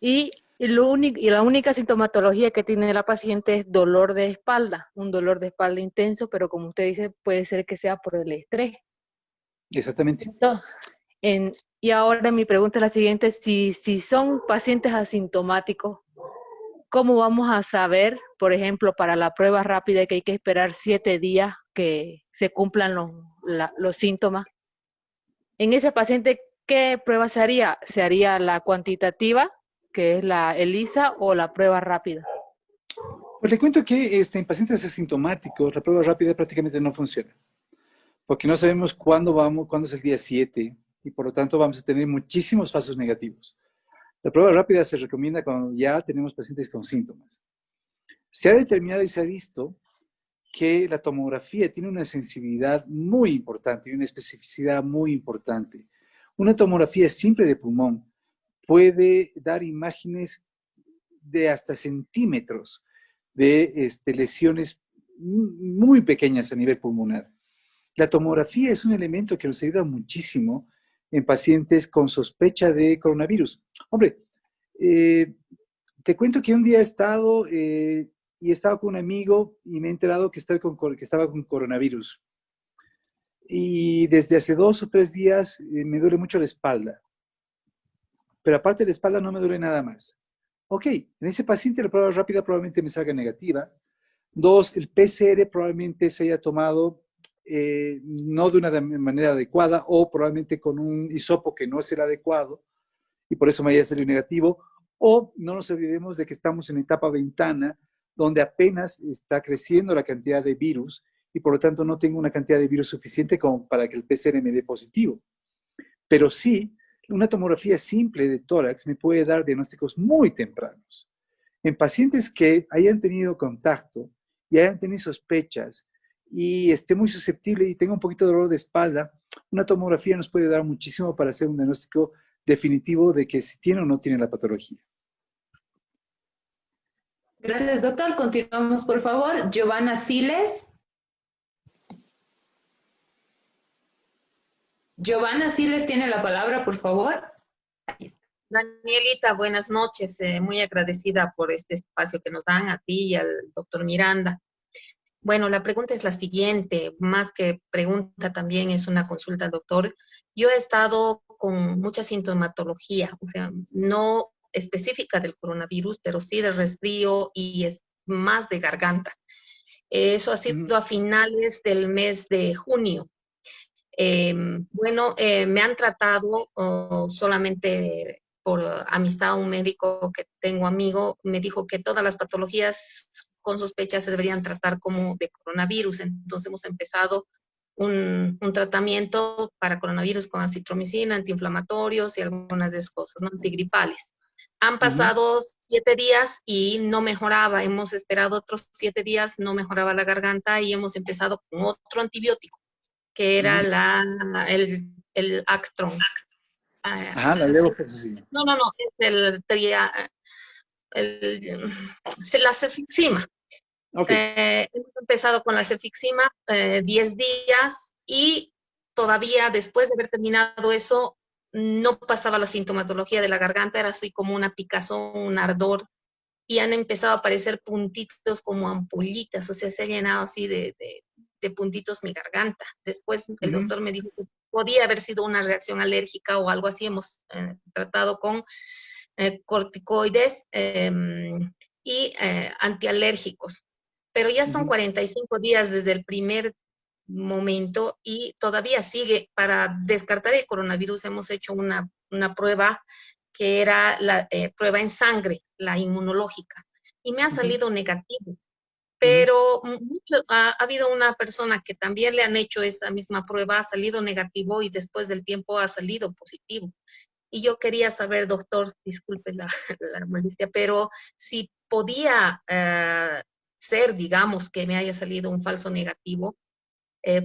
Y la única sintomatología que tiene la paciente es dolor de espalda, un dolor de espalda intenso, pero como usted dice, puede ser que sea por el estrés. Exactamente. Y ahora mi pregunta es la siguiente, si son pacientes asintomáticos, ¿cómo vamos a saber, por ejemplo, para la prueba rápida que hay que esperar 7 días que se cumplan los síntomas? En ese paciente, ¿qué prueba se haría? ¿Se haría la cuantitativa, que es la ELISA, o la prueba rápida? Pues le cuento que en pacientes asintomáticos la prueba rápida prácticamente no funciona, porque no sabemos cuándo es el día 7, y por lo tanto vamos a tener muchísimos falsos negativos. La prueba rápida se recomienda cuando ya tenemos pacientes con síntomas. Se ha determinado y se ha visto que la tomografía tiene una sensibilidad muy importante y una especificidad muy importante. Una tomografía simple de pulmón puede dar imágenes de hasta centímetros de lesiones muy pequeñas a nivel pulmonar. La tomografía es un elemento que nos ayuda muchísimo en pacientes con sospecha de coronavirus. Hombre, te cuento que un día he estado con un amigo y me he enterado que estaba con coronavirus. Y desde hace 2 o 3 días me duele mucho la espalda. Pero aparte de la espalda no me duele nada más. Ok, en ese paciente la prueba rápida probablemente me salga negativa. 2, el PCR probablemente se haya tomado no de una manera adecuada o probablemente con un hisopo que no es el adecuado y por eso me haya salido negativo. O no nos olvidemos de que estamos en etapa ventana donde apenas está creciendo la cantidad de virus y por lo tanto no tengo una cantidad de virus suficiente como para que el PCR me dé positivo. Pero sí, una tomografía simple de tórax me puede dar diagnósticos muy tempranos. En pacientes que hayan tenido contacto y hayan tenido sospechas y esté muy susceptible y tenga un poquito de dolor de espalda, una tomografía nos puede dar muchísimo para hacer un diagnóstico definitivo de que si tiene o no tiene la patología. Gracias, doctor. Continuamos, por favor. Giovanna Siles. Giovanna Siles tiene la palabra, por favor. Ahí está. Danielita, buenas noches. Muy agradecida por este espacio que nos dan a ti y al doctor Miranda. Bueno, la pregunta es la siguiente, más que pregunta también es una consulta al doctor. Yo he estado con mucha sintomatología, o sea, no específica del coronavirus, pero sí de resfrío y es más de garganta. Eso ha sido a finales del mes de junio. Me han tratado solamente por amistad. Un médico que tengo amigo me dijo que todas las patologías con sospecha se deberían tratar como de coronavirus. Entonces hemos empezado un tratamiento para coronavirus con acitromicina, antiinflamatorios y algunas de esas cosas, ¿no? Antigripales. Han pasado 7 días y no mejoraba. Hemos esperado otros 7 días, no mejoraba la garganta y hemos empezado con otro antibiótico, que era el Actron. Ajá, la levofloxacina. No, es la cefixima. Okay. Hemos empezado con la cefixima 10 días y todavía después de haber terminado eso, no pasaba la sintomatología de la garganta, era así como una picazón, un ardor, y han empezado a aparecer puntitos como ampollitas, o sea, se ha llenado así de puntitos mi garganta. Después el doctor me dijo que podía haber sido una reacción alérgica o algo así. Hemos tratado con corticoides y antialérgicos, pero ya son 45 días desde el primer momento y todavía sigue. Para descartar el coronavirus hemos hecho una prueba que era la prueba en sangre, la inmunológica, y me ha salido negativo. Pero ha habido una persona que también le han hecho esa misma prueba, ha salido negativo y después del tiempo ha salido positivo. Y yo quería saber, doctor, disculpe la molestia, pero si podía ser, digamos, que me haya salido un falso negativo,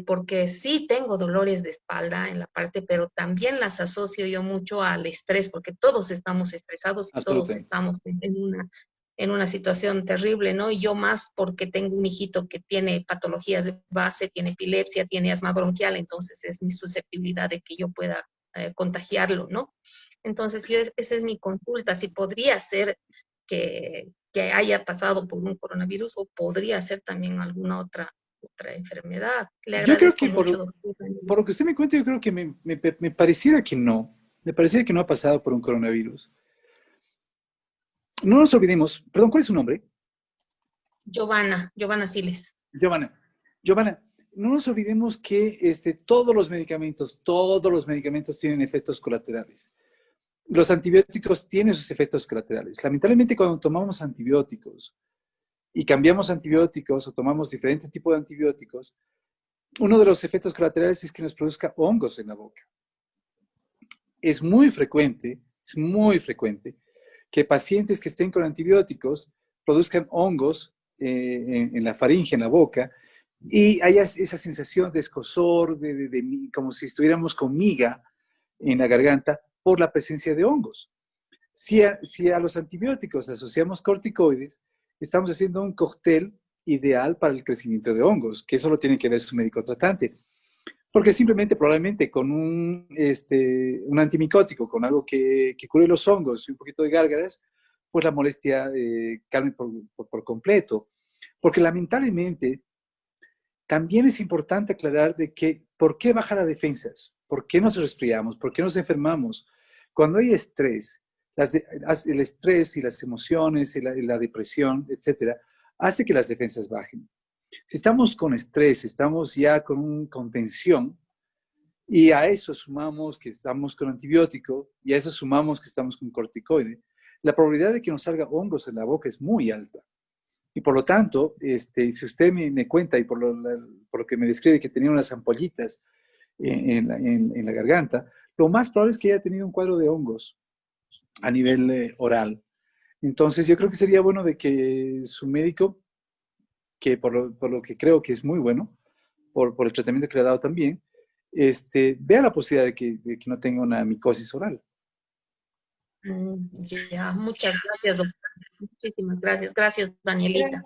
porque sí tengo dolores de espalda en la parte, pero también las asocio yo mucho al estrés, porque todos estamos estresados y todos estamos en una situación terrible, ¿no? Y yo más porque tengo un hijito que tiene patologías de base, tiene epilepsia, tiene asma bronquial, entonces es mi susceptibilidad de que yo pueda contagiarlo, ¿no? Entonces, esa es mi consulta, si podría ser que haya pasado por un coronavirus o podría ser también alguna otra enfermedad. Le Yo creo agradezco que mucho, doctor. por lo que usted me cuenta, yo creo que me pareciera que no. Me pareciera que no ha pasado por un coronavirus. No nos olvidemos, perdón, ¿cuál es su nombre? Giovanna Siles. Giovanna, no nos olvidemos que todos los medicamentos tienen efectos colaterales. Los antibióticos tienen sus efectos colaterales. Lamentablemente, cuando tomamos antibióticos y cambiamos antibióticos o tomamos diferentes tipos de antibióticos, uno de los efectos colaterales es que nos produzca hongos en la boca. Es muy frecuente que pacientes que estén con antibióticos produzcan hongos en la faringe, en la boca, y haya esa sensación de escozor, como si estuviéramos con miga en la garganta por la presencia de hongos. Si a los antibióticos asociamos corticoides, estamos haciendo un cóctel ideal para el crecimiento de hongos, que eso lo tiene que ver su médico tratante. Porque simplemente, probablemente, con un antimicótico, con algo que cure los hongos y un poquito de gárgaras, pues la molestia calme por completo. Porque lamentablemente, también es importante aclarar de que, ¿por qué bajan las defensas? ¿Por qué nos resfriamos? ¿Por qué nos enfermamos? Cuando hay estrés, el estrés y las emociones y la depresión, etcétera, hace que las defensas bajen. Si estamos con estrés, estamos ya con tensión, y a eso sumamos que estamos con antibiótico, y a eso sumamos que estamos con corticoide, la probabilidad de que nos salga hongos en la boca es muy alta. Y por lo tanto, si usted me cuenta, y por lo que me describe que tenía unas ampollitas en la garganta, lo más probable es que haya tenido un cuadro de hongos a nivel oral. Entonces, yo creo que sería bueno de que su médico, que por lo que creo que es muy bueno, por el tratamiento que le ha dado también, vea la posibilidad de que no tenga una micosis oral. Ya, muchas gracias, doctor. Muchísimas gracias. Gracias, Danielita.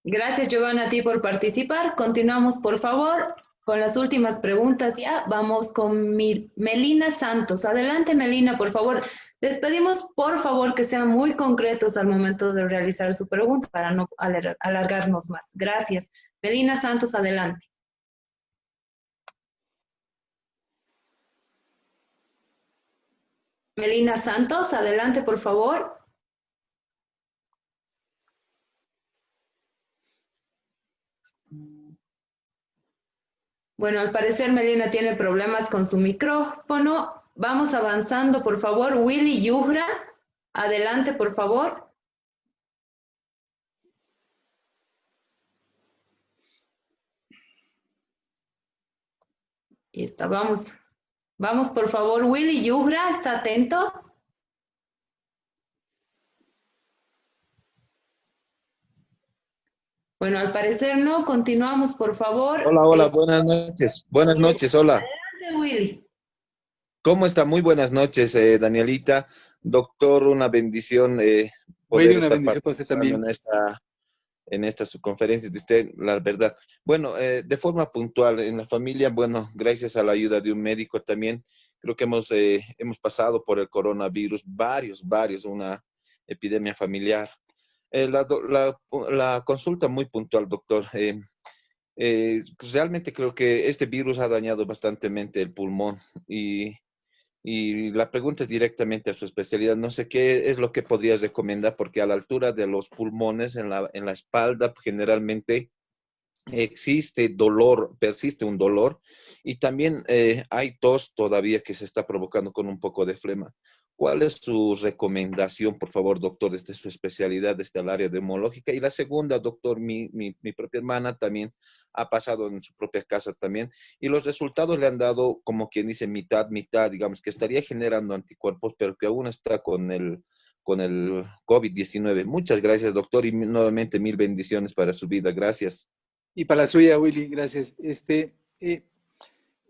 Gracias, Giovanna, a ti por participar. Continuamos, por favor, con las últimas preguntas ya. Vamos con Melina Santos. Adelante, Melina, por favor. Les pedimos, por favor, que sean muy concretos al momento de realizar su pregunta para no alargarnos más. Gracias. Melina Santos, adelante. Melina Santos, adelante, por favor. Bueno, al parecer Melina tiene problemas con su micrófono. Vamos avanzando, por favor. Willy Yugra, adelante, por favor. Y está, vamos. Vamos, por favor. Willy Yugra, ¿está atento? Bueno, al parecer no. Continuamos, por favor. Hola, buenas noches. Buenas noches, hola. Adelante, Willy. ¿Cómo está? Muy buenas noches, Danielita. Doctor, una bendición poder Willy, una estar bendición para usted también. en esta en esta su conferencia de usted, la verdad. Bueno, de forma puntual, en la familia, bueno, gracias a la ayuda de un médico también, creo que hemos pasado por el coronavirus, varios, una epidemia familiar. La consulta muy puntual, doctor. Realmente creo que este virus ha dañado bastantemente el pulmón y la pregunta es directamente a su especialidad. No sé qué es lo que podrías recomendar, porque a la altura de los pulmones, en la espalda, generalmente existe dolor, persiste un dolor y también hay tos todavía que se está provocando con un poco de flema. ¿Cuál es su recomendación, por favor, doctor, desde su especialidad, desde el área neumológica? Y la segunda, doctor, mi propia hermana también ha pasado en su propia casa también y los resultados le han dado, como quien dice, mitad, digamos, que estaría generando anticuerpos, pero que aún está con el COVID-19. Muchas gracias, doctor, y nuevamente 1000 bendiciones para su vida. Gracias. Y para la suya, Willy, gracias.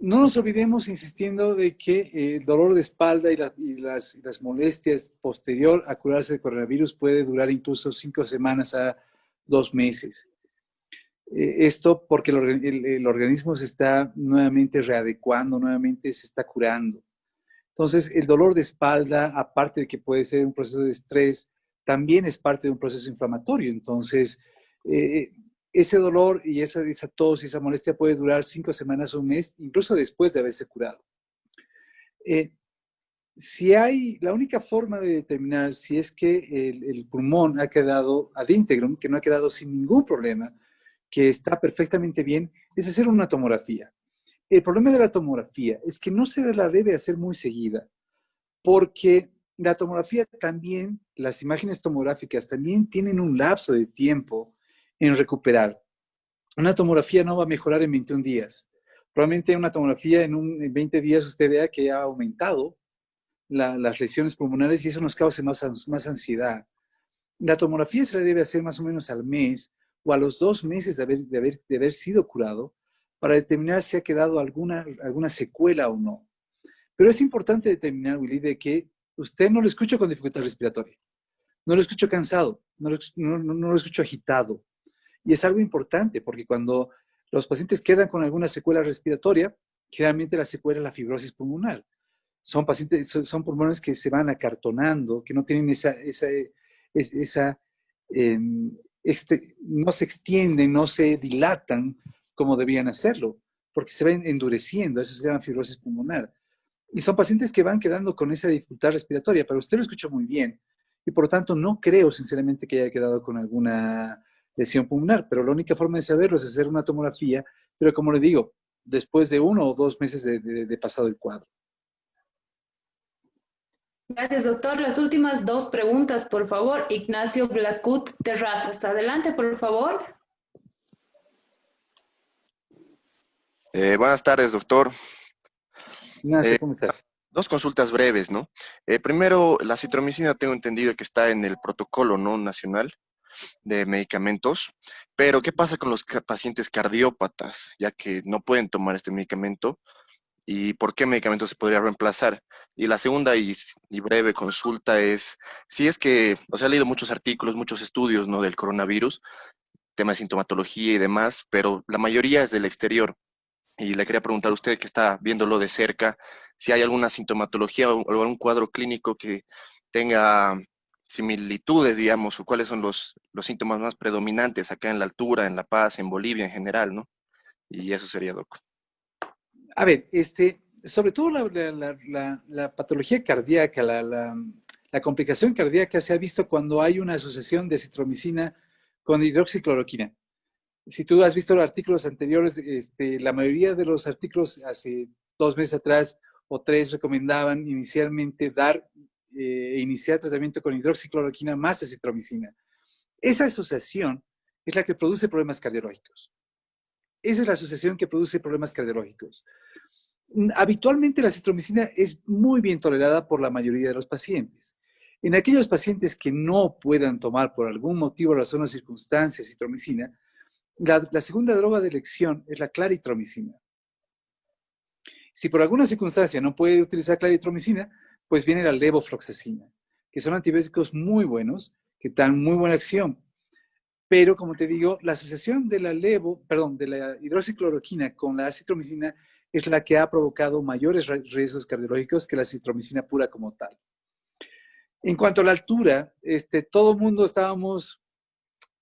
No nos olvidemos insistiendo de que el dolor de espalda y las molestias posterior a curarse de coronavirus puede durar incluso 5 semanas a 2 meses. Esto porque el organismo se está nuevamente readecuando, nuevamente se está curando. Entonces, el dolor de espalda, aparte de que puede ser un proceso de estrés, también es parte de un proceso inflamatorio. Entonces, ese dolor y esa tos y esa molestia puede durar 5 semanas o un mes, incluso después de haberse curado. La única forma de determinar si es que el pulmón ha quedado ad íntegro, que no ha quedado sin ningún problema, que está perfectamente bien, es hacer una tomografía. El problema de la tomografía es que no se la debe hacer muy seguida, porque la tomografía también, las imágenes tomográficas también tienen un lapso de tiempo en recuperar. Una tomografía no va a mejorar en 21 días. Probablemente una tomografía en 20 días usted vea que ha aumentado las lesiones pulmonares y eso nos causa más ansiedad. La tomografía se la debe hacer más o menos al mes o a los 2 meses de haber sido curado para determinar si ha quedado alguna secuela o no. Pero es importante determinar, Willy, de que usted no lo escucha con dificultad respiratoria, no lo escucho cansado, no lo escucho agitado. Y es algo importante porque cuando los pacientes quedan con alguna secuela respiratoria, generalmente la secuela es la fibrosis pulmonar. Son pulmones que se van acartonando, que no tienen no se extienden, no se dilatan como debían hacerlo, porque se van endureciendo, eso se llama fibrosis pulmonar. Y son pacientes que van quedando con esa dificultad respiratoria, pero usted lo escuchó muy bien. Y por lo tanto, no creo sinceramente que haya quedado con alguna lesión pulmonar, pero la única forma de saberlo es hacer una tomografía, pero como le digo, después de 1 o 2 meses de pasado el cuadro. Gracias, doctor. Las últimas 2 preguntas, por favor. Ignacio Blacut Terrazas. Adelante, por favor. Buenas tardes, doctor. Ignacio, ¿cómo estás? 2 consultas breves, ¿no? Primero, la citromicina tengo entendido que está en el protocolo, ¿no?, nacional de medicamentos, pero ¿qué pasa con los pacientes cardiópatas, ya que no pueden tomar este medicamento? ¿Y por qué medicamento se podría reemplazar? Y la segunda y breve consulta es, si es que, he leído muchos artículos, muchos estudios, ¿no?, del coronavirus, tema de sintomatología y demás, pero la mayoría es del exterior. Y le quería preguntar a usted, que está viéndolo de cerca, si hay alguna sintomatología o algún cuadro clínico que tenga similitudes, digamos, o cuáles son los síntomas más predominantes acá en La Altura, en La Paz, en Bolivia en general, ¿no? Y eso sería, doc. A ver, sobre todo la patología cardíaca, la complicación cardíaca se ha visto cuando hay una asociación de citromicina con hidroxicloroquina. Si tú has visto los artículos anteriores, la mayoría de los artículos hace 2 meses atrás o 3 recomendaban inicialmente iniciar tratamiento con hidroxicloroquina más acitromicina. Esa asociación es la que produce problemas cardiológicos. Esa es la asociación que produce problemas cardiológicos. Habitualmente la citromicina es muy bien tolerada por la mayoría de los pacientes. En aquellos pacientes que no puedan tomar por algún motivo, razón o circunstancia citromicina, la segunda droga de elección es la claritromicina. Si por alguna circunstancia no puede utilizar claritromicina, pues viene la levofloxacina, que son antibióticos muy buenos, que dan muy buena acción. Pero, como te digo, la asociación de la de la hidroxicloroquina con la acitromicina es la que ha provocado mayores riesgos cardiológicos que la acitromicina pura como tal. En cuanto a la altura, todo el mundo estábamos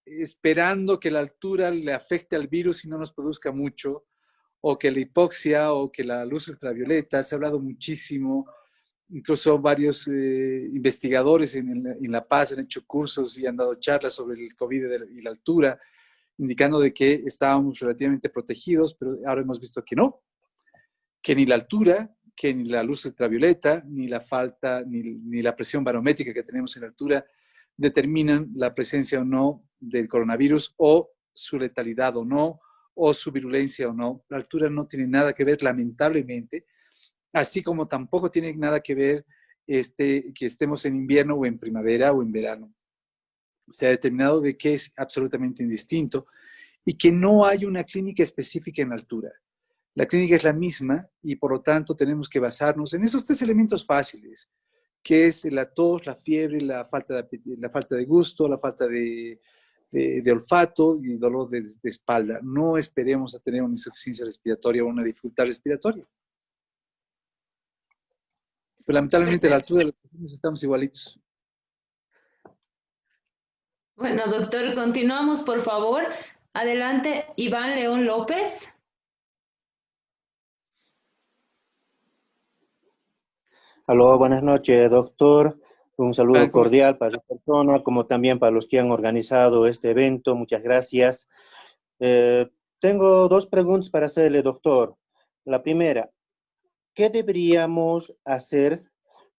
esperando que la altura le afecte al virus y no nos produzca mucho, o que la hipoxia o que la luz ultravioleta. Se ha hablado muchísimo, incluso varios investigadores en La Paz han hecho cursos y han dado charlas sobre el COVID y la altura, indicando de que estábamos relativamente protegidos, pero ahora hemos visto que no, que ni la altura, que ni la luz ultravioleta, ni la falta, ni la presión barométrica que tenemos en la altura determinan la presencia o no del coronavirus, o su letalidad o no, o su virulencia o no. La altura no tiene nada que ver, lamentablemente, así como tampoco tiene nada que ver que estemos en invierno o en primavera o en verano. Se ha determinado de que es absolutamente indistinto y que no hay una clínica específica en la altura. La clínica es la misma y por lo tanto tenemos que basarnos en esos 3 elementos fáciles, que es la tos, la fiebre, la falta de gusto, la falta de olfato y dolor de espalda. No esperemos a tener una insuficiencia respiratoria o una dificultad respiratoria. Pero lamentablemente a la altura de las personas estamos igualitos. Bueno, doctor, continuamos, por favor. Adelante, Iván León López. Aló, buenas noches, doctor. Un saludo cordial para su persona, como también para los que han organizado este evento. Muchas gracias. Tengo 2 preguntas para hacerle, doctor. La primera, ¿qué deberíamos hacer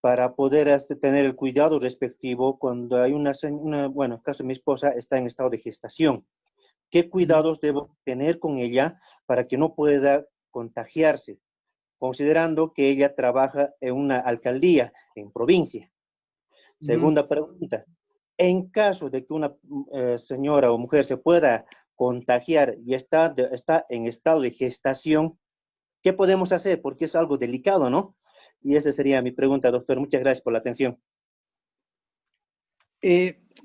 para poder tener el cuidado respectivo cuando hay bueno, en el caso de mi esposa, está en estado de gestación? ¿Qué cuidados debo tener con ella para que no pueda contagiarse, considerando que ella trabaja en una alcaldía, en provincia? Segunda pregunta, en caso de que una señora o mujer se pueda contagiar y está en estado de gestación, ¿qué podemos hacer? Porque es algo delicado, ¿no? Y esa sería mi pregunta, doctor. Muchas gracias por la atención.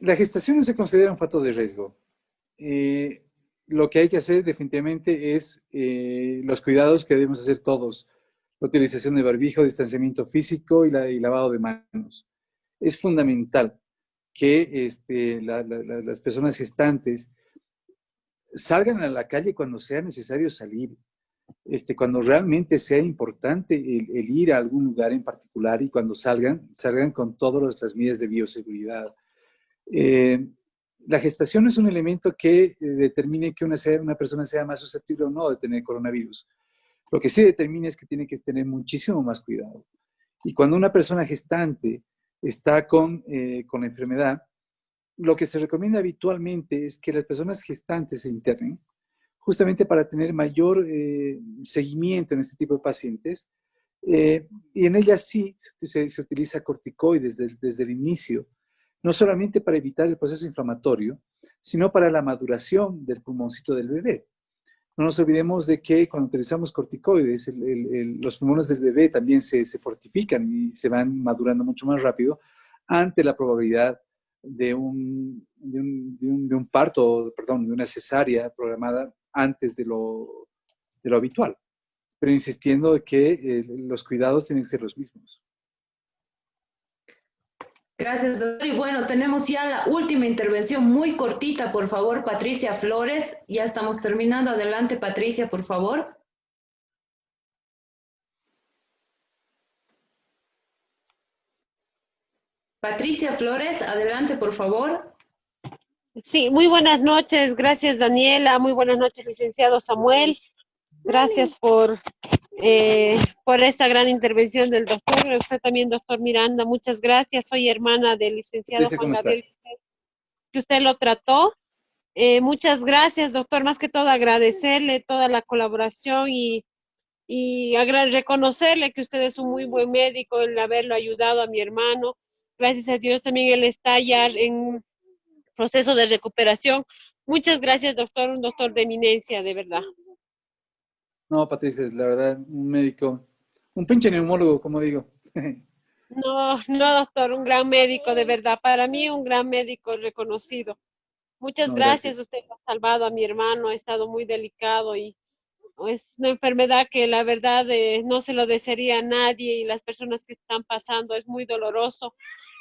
La gestación no se considera un factor de riesgo. Lo que hay que hacer definitivamente es los cuidados que debemos hacer todos. La utilización de barbijo, distanciamiento físico y lavado de manos. Es fundamental que las personas gestantes salgan a la calle cuando sea necesario salir, cuando realmente sea importante el ir a algún lugar en particular, y cuando salgan con todas las medidas de bioseguridad. La gestación es un elemento que determine que una persona sea más susceptible o no de tener coronavirus. Lo que sí determina es que tiene que tener muchísimo más cuidado. Y cuando una persona gestante está con la enfermedad, lo que se recomienda habitualmente es que las personas gestantes se internen, justamente para tener mayor seguimiento en este tipo de pacientes. Y en ellas sí se utiliza corticoides desde el inicio, no solamente para evitar el proceso inflamatorio, sino para la maduración del pulmoncito del bebé. No nos olvidemos de que cuando utilizamos corticoides, los pulmones del bebé también se fortifican y se van madurando mucho más rápido ante la probabilidad de un parto, perdón, de una cesárea programada antes de lo habitual. Pero insistiendo de que los cuidados tienen que ser los mismos. Gracias, doctor. Y bueno, tenemos ya la última intervención muy cortita, por favor, Patricia Flores. Ya estamos terminando. Adelante, Patricia, por favor. Patricia Flores, adelante, por favor. Sí, muy buenas noches. Gracias, Daniela. Muy buenas noches, licenciado Samuel. Gracias por esta gran intervención del doctor. Usted también, doctor Miranda, muchas gracias. Soy hermana del licenciado Juan Gabriel, que usted lo trató. Muchas gracias, doctor. Más que todo, agradecerle toda la colaboración y reconocerle que usted es un muy buen médico, el haberlo ayudado a mi hermano. Gracias a Dios también él está ya en proceso de recuperación. Muchas gracias, doctor. Un doctor de eminencia, de verdad. No, Patricia, la verdad, un médico, un pinche neumólogo, como digo. No, doctor, un gran médico, de verdad. Para mí, un gran médico reconocido. Muchas No, gracias, gracias. usted ha salvado a mi hermano, ha estado muy delicado y es una enfermedad que la verdad no se lo desearía a nadie y las personas que están pasando es muy doloroso.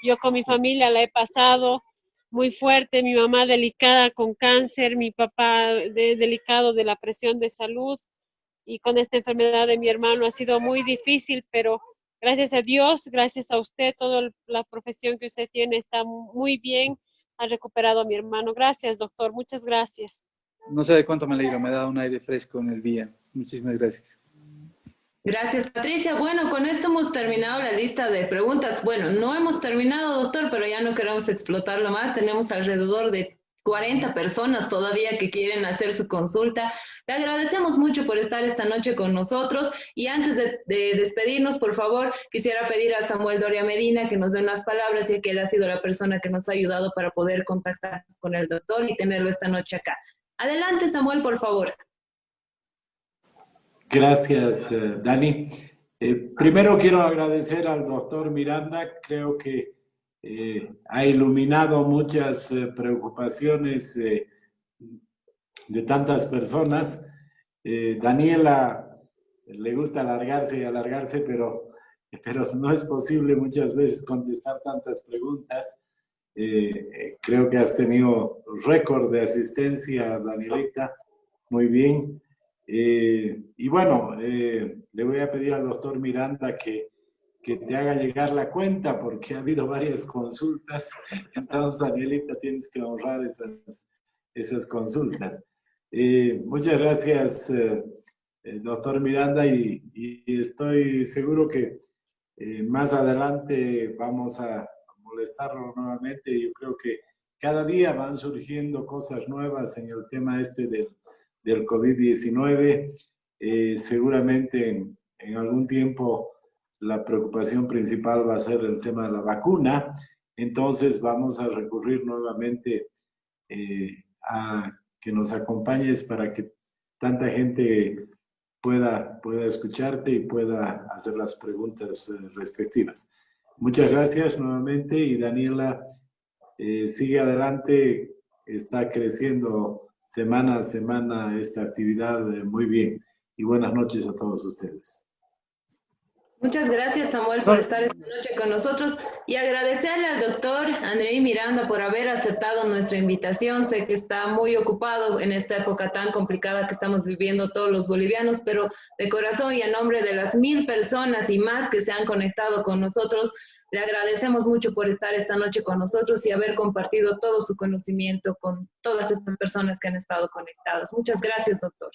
Yo con mi familia la he pasado muy fuerte, mi mamá delicada con cáncer, mi papá delicado de la presión de salud y con esta enfermedad de mi hermano ha sido muy difícil, pero gracias a Dios, gracias a usted, toda la profesión que usted tiene está muy bien, ha recuperado a mi hermano. Gracias, doctor, muchas gracias. No sabe cuánto me alegro, me ha dado un aire fresco en el día. Muchísimas gracias. Gracias, Patricia. Bueno, con esto hemos terminado la lista de preguntas. Bueno, no hemos terminado, doctor, pero ya no queremos explotarlo más. Tenemos alrededor de 40 personas todavía que quieren hacer su consulta. Le agradecemos mucho por estar esta noche con nosotros y antes de despedirnos, por favor, quisiera pedir a Samuel Doria Medina que nos dé unas palabras, ya que él ha sido la persona que nos ha ayudado para poder contactarnos con el doctor y tenerlo esta noche acá. Adelante, Samuel, por favor. Gracias, Dani. Primero quiero agradecer al doctor Miranda. Creo que ha iluminado muchas preocupaciones de tantas personas. Daniela le gusta alargarse y alargarse, pero no es posible muchas veces contestar tantas preguntas. Creo que has tenido récord de asistencia, Danielita. Muy bien. Y bueno, le voy a pedir al doctor Miranda que te haga llegar la cuenta porque ha habido varias consultas. Entonces, Danielita, tienes que honrar esas consultas. Muchas gracias, doctor Miranda, y estoy seguro que más adelante vamos a molestarlo nuevamente. Yo creo que cada día van surgiendo cosas nuevas en el tema este del COVID-19. Seguramente en algún tiempo la preocupación principal va a ser el tema de la vacuna. Entonces vamos a recurrir nuevamente a que nos acompañes para que tanta gente pueda escucharte y pueda hacer las preguntas respectivas. Muchas gracias nuevamente y Daniela, sigue adelante, está creciendo semana a semana esta actividad muy bien. Y buenas noches a todos ustedes. Muchas gracias, Samuel, por estar esta noche con nosotros y agradecerle al doctor Andrei Miranda por haber aceptado nuestra invitación. Sé que está muy ocupado en esta época tan complicada que estamos viviendo todos los bolivianos, pero de corazón y en nombre de las 1000 personas y más que se han conectado con nosotros, le agradecemos mucho por estar esta noche con nosotros y haber compartido todo su conocimiento con todas estas personas que han estado conectadas. Muchas gracias, doctor.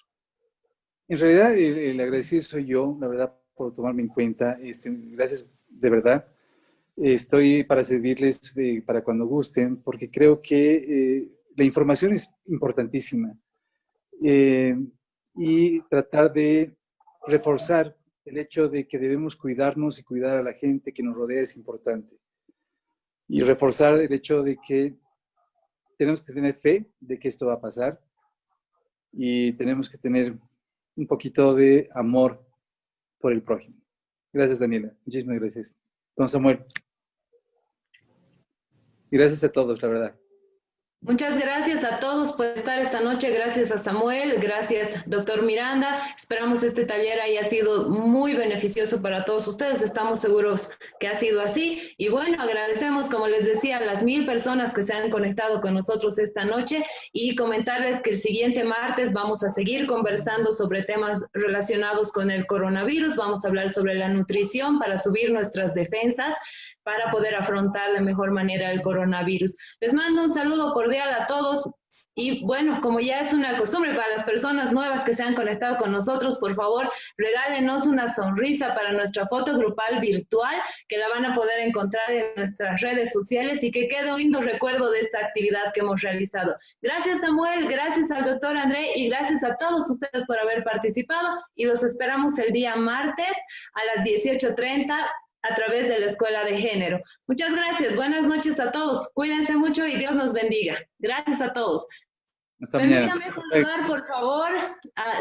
En realidad, el agradecido soy yo, la verdad, por tomarme en cuenta. Gracias, de verdad. Estoy para servirles para cuando gusten, porque creo que la información es importantísima. Y tratar de reforzar el hecho de que debemos cuidarnos y cuidar a la gente que nos rodea es importante. Y reforzar el hecho de que tenemos que tener fe de que esto va a pasar y tenemos que tener un poquito de amor por el prójimo. Gracias, Daniela. Muchísimas gracias. Don Samuel. Gracias a todos, la verdad. Muchas gracias a todos por estar esta noche. Gracias a Samuel, gracias, doctor Miranda. Esperamos este taller haya sido muy beneficioso para todos ustedes. Estamos seguros que ha sido así. Y bueno, agradecemos, como les decía, a las 1000 personas que se han conectado con nosotros esta noche y comentarles que el siguiente martes vamos a seguir conversando sobre temas relacionados con el coronavirus. Vamos a hablar sobre la nutrición para subir nuestras defensas, para poder afrontar de mejor manera el coronavirus. Les mando un saludo cordial a todos y bueno, como ya es una costumbre para las personas nuevas que se han conectado con nosotros, por favor, regálenos una sonrisa para nuestra foto grupal virtual, que la van a poder encontrar en nuestras redes sociales y que quede un lindo recuerdo de esta actividad que hemos realizado. Gracias, Samuel, gracias al doctor André y gracias a todos ustedes por haber participado y los esperamos el día martes a las 18:30 a través de la Escuela de Género. Muchas gracias, buenas noches a todos, cuídense mucho y Dios nos bendiga. Gracias a todos. Hasta mañana. Permítame saludar, por favor.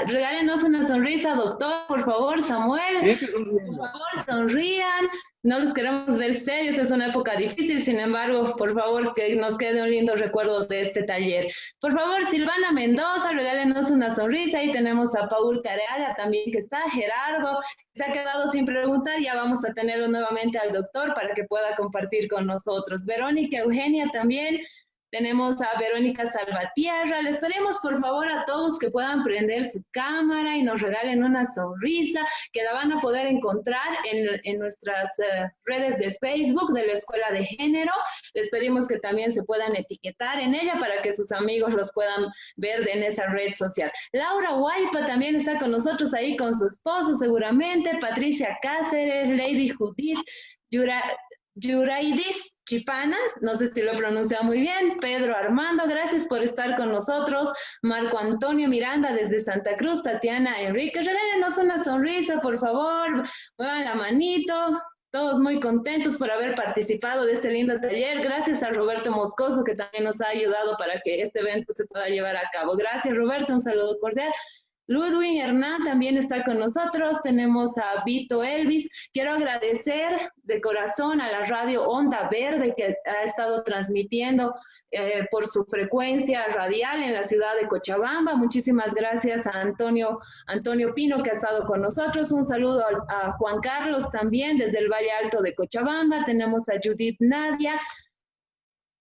Regálenos una sonrisa, doctor, por favor, Samuel. Por favor, sonrían. No los queremos ver serios, es una época difícil, sin embargo, por favor, que nos quede un lindo recuerdo de este taller. Por favor, Silvana Mendoza, regálenos una sonrisa. Ahí tenemos a Paul Careaga también, que está, Gerardo, se ha quedado sin preguntar. Ya vamos a tenerlo nuevamente al doctor para que pueda compartir con nosotros. Verónica Eugenia también. Tenemos a Verónica Salvatierra. Les pedimos por favor a todos que puedan prender su cámara y nos regalen una sonrisa, que la van a poder encontrar en nuestras redes de Facebook de la Escuela de Género. Les pedimos que también se puedan etiquetar en ella para que sus amigos los puedan ver en esa red social. Laura Huaypa también está con nosotros ahí con su esposo seguramente. Patricia Cáceres, Lady Judith, Yuraidis Chipana, no sé si lo he pronunciado muy bien. Pedro Armando, gracias por estar con nosotros. Marco Antonio Miranda desde Santa Cruz. Tatiana Enrique, regálenos una sonrisa, por favor. Muevan la manito. Todos muy contentos por haber participado de este lindo taller. Gracias a Roberto Moscoso, que también nos ha ayudado para que este evento se pueda llevar a cabo. Gracias, Roberto. Un saludo cordial. Ludwig Hernán también está con nosotros, tenemos a Vito Elvis. Quiero agradecer de corazón a la radio Onda Verde que ha estado transmitiendo por su frecuencia radial en la ciudad de Cochabamba. Muchísimas gracias a Antonio Pino que ha estado con nosotros. Un saludo a Juan Carlos también desde el Valle Alto de Cochabamba. Tenemos a Judith Nadia.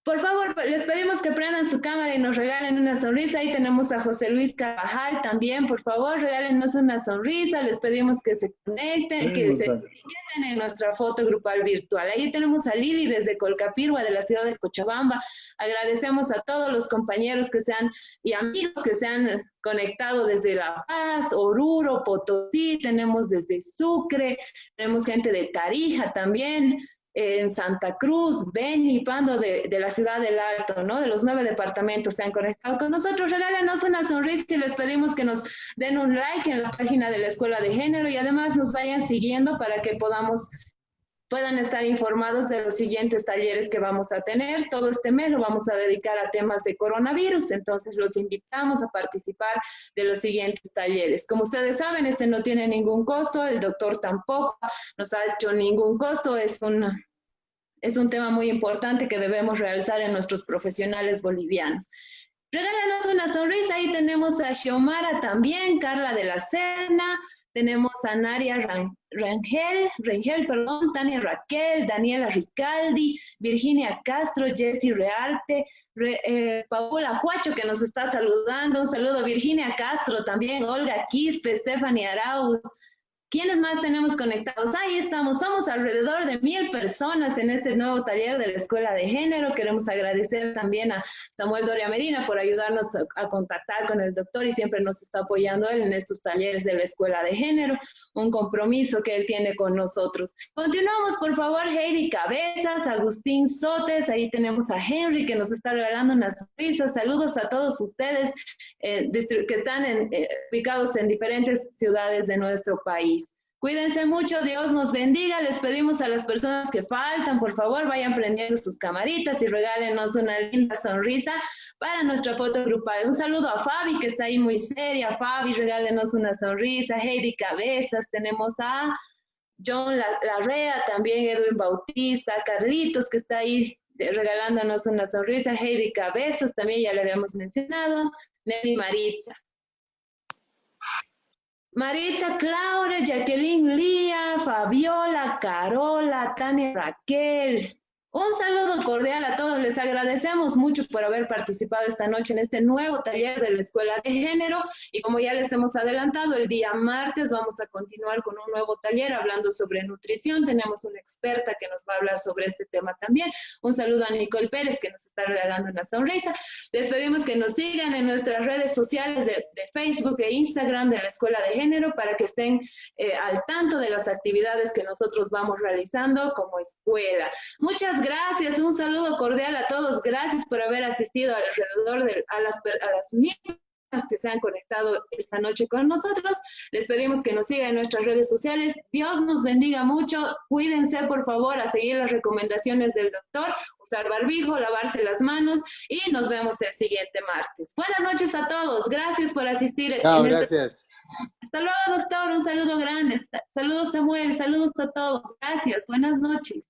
Por favor, les pedimos que prendan su cámara y nos regalen una sonrisa. Ahí tenemos a José Luis Carvajal también. Por favor, regálenos una sonrisa. Les pedimos que se conecten, que se etiqueten en nuestra foto grupal virtual. Ahí tenemos a Lili desde Colcapirgua, de la ciudad de Cochabamba. Agradecemos a todos los compañeros y amigos que se han conectado desde La Paz, Oruro, Potosí. Tenemos desde Sucre, tenemos gente de Tarija también, en Santa Cruz, Beni, Pando de la ciudad del Alto, ¿no? De los 9 departamentos se han conectado con nosotros. Regálenos una sonrisa y les pedimos que nos den un like en la página de la Escuela de Género y además nos vayan siguiendo para que puedan estar informados de los siguientes talleres que vamos a tener. Todo este mes lo vamos a dedicar a temas de coronavirus, entonces los invitamos a participar de los siguientes talleres. Como ustedes saben, este no tiene ningún costo, el doctor tampoco nos ha hecho ningún costo, es un tema muy importante que debemos realzar en nuestros profesionales bolivianos. Regálanos una sonrisa, ahí tenemos a Xiomara también, Carla de la Serna, tenemos a Naria Rangel, Tania Raquel, Daniela Ricaldi, Virginia Castro, Jessie Rearte, Paola Huacho que nos está saludando, un saludo, Virginia Castro también, Olga Quispe, Stephanie Arauz. ¿Quiénes más tenemos conectados? Ahí estamos, somos alrededor de 1000 personas en este nuevo taller de la Escuela de Género. Queremos agradecer también a Samuel Doria Medina por ayudarnos a contactar con el doctor y siempre nos está apoyando él en estos talleres de la Escuela de Género, un compromiso que él tiene con nosotros. Continuamos, por favor, Heidi Cabezas, Agustín Sotes, ahí tenemos a Henry que nos está regalando unas sonrisas. Saludos a todos ustedes que están ubicados en diferentes ciudades de nuestro país. Cuídense mucho, Dios nos bendiga. Les pedimos a las personas que faltan, por favor, vayan prendiendo sus camaritas y regálenos una linda sonrisa para nuestra foto grupal. Un saludo a Fabi, que está ahí muy seria. Fabi, regálenos una sonrisa. Heidi Cabezas, tenemos a John Larrea, también Edwin Bautista, Carlitos, que está ahí regalándonos una sonrisa. Heidi Cabezas, también ya le habíamos mencionado. Nelly Maritza. Maritza, Claudia, Jacqueline Lía, Fabiola, Carola, Tania Raquel. Un saludo cordial a todos. Les agradecemos mucho por haber participado esta noche en este nuevo taller de la Escuela de Género. Y como ya les hemos adelantado, el día martes vamos a continuar con un nuevo taller hablando sobre nutrición. Tenemos una experta que nos va a hablar sobre este tema también. Un saludo a Nicole Pérez, que nos está regalando una sonrisa. Les pedimos que nos sigan en nuestras redes sociales de Facebook e Instagram de la Escuela de Género para que estén al tanto de las actividades que nosotros vamos realizando como escuela. Muchas gracias, un saludo cordial a todos. Gracias por haber asistido a las 1000 que se han conectado esta noche con nosotros. Les pedimos que nos sigan en nuestras redes sociales. Dios nos bendiga mucho. Cuídense, por favor, a seguir las recomendaciones del doctor, usar barbijo, lavarse las manos y nos vemos el siguiente martes. Buenas noches a todos. Gracias por asistir. Chao, gracias. Hasta luego, doctor. Un saludo grande. Saludos, Samuel. Saludos a todos. Gracias. Buenas noches.